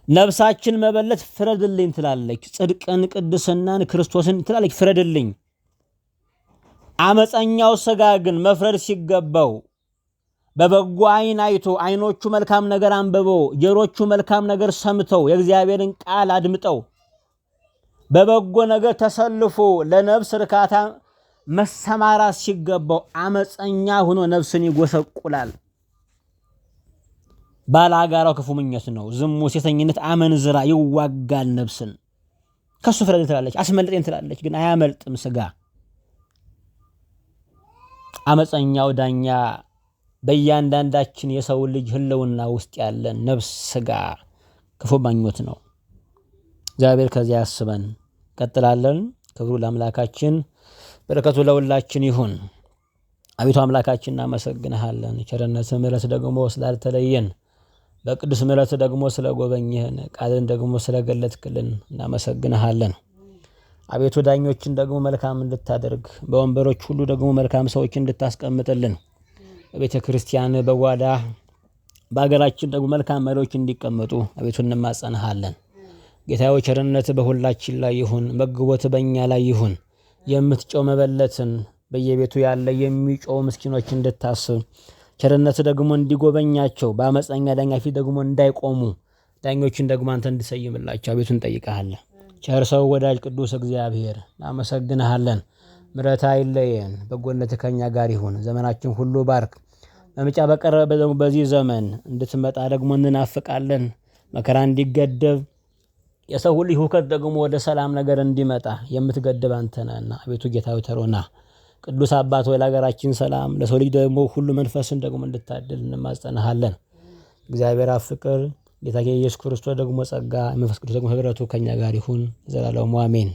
ነፍሳችን መበለት ፍረድልኝ ትላለች። ጽድቅን፣ ቅድስናን፣ ክርስቶስን ትላለች። ፍረድልኝ አመፀኛው ሥጋ ግን መፍረድ ሲገባው በበጎ ዓይን አይቶ ዓይኖቹ መልካም ነገር አንብበው ጆሮቹ መልካም ነገር ሰምተው የእግዚአብሔርን ቃል አድምጠው በበጎ ነገር ተሰልፎ ለነፍስ እርካታ መሰማራት ሲገባው አመፀኛ ሆኖ ነፍስን ይጎሰቁላል። ባላጋራው ክፉ ምኞት ነው። ዝሙት፣ ሴሰኝነት፣ አመንዝራ ይዋጋል ነፍስን። ከሱ ፍረድ ትላለች፣ አስመልጠኝ ትላለች፣ ግን አያመልጥም ሥጋ። አመፀኛው ዳኛ በእያንዳንዳችን የሰው ልጅ ህልውና ውስጥ ያለን ነፍስ ሥጋ ክፉ ምኞት ነው። እግዚአብሔር ከዚያ ያስበን። ቀጥላለን። ክብሩ ለአምላካችን፣ በረከቱ ለሁላችን ይሁን። አቤቱ አምላካችን እናመሰግንሃለን። ቸርነት ምሕረት ደግሞ ስላልተለየን በቅዱስ ምሕረት ደግሞ ስለጎበኘህን ቃልን ደግሞ ስለገለጥክልን እናመሰግንሃለን። አቤቱ ዳኞችን ደግሞ መልካም እንድታደርግ በወንበሮች ሁሉ ደግሞ መልካም ሰዎች እንድታስቀምጥልን በቤተ ክርስቲያን በጓዳ በአገራችን ደግሞ መልካም መሪዎች እንዲቀመጡ አቤቱ እንማጸንሃለን። ጌታዬ ቸርነት በሁላችን ላይ ይሁን፣ መግቦት በእኛ ላይ ይሁን። የምትጮው መበለትን በየቤቱ ያለ የሚጮው ምስኪኖች እንድታስብ ቸርነት ደግሞ እንዲጎበኛቸው በአመፀኛ ዳኛ ፊት ደግሞ እንዳይቆሙ ዳኞችን ደግሞ አንተ እንድሰይምላቸው አቤቱ እንጠይቀሃለን። ቸር ሰው ወዳጅ ቅዱስ እግዚአብሔር እናመሰግንሃለን። ምሕረት አይለየን፣ በጎነት ከኛ ጋር ይሁን። ዘመናችን ሁሉ ባርክ። መምጫ በቀረበ ደግሞ በዚህ ዘመን እንድትመጣ ደግሞ እንናፍቃለን። መከራ እንዲገደብ የሰው ሁሉ ሁከት ደግሞ ወደ ሰላም ነገር እንዲመጣ የምትገድብ አንተ ነህና አቤቱ ጌታዊ ተሮና ቅዱስ አባት ሆይ ለሀገራችን ሰላም ለሰው ልጅ ደግሞ ሁሉ መንፈስን ደግሞ እንድታድል እንማጸንሃለን። እግዚአብሔር አብ ፍቅር ጌታ ኢየሱስ ክርስቶስ ደግሞ ጸጋ መንፈስ ቅዱስ ደግሞ ህብረቱ ከኛ ጋር ይሁን ዘላለሙ አሜን።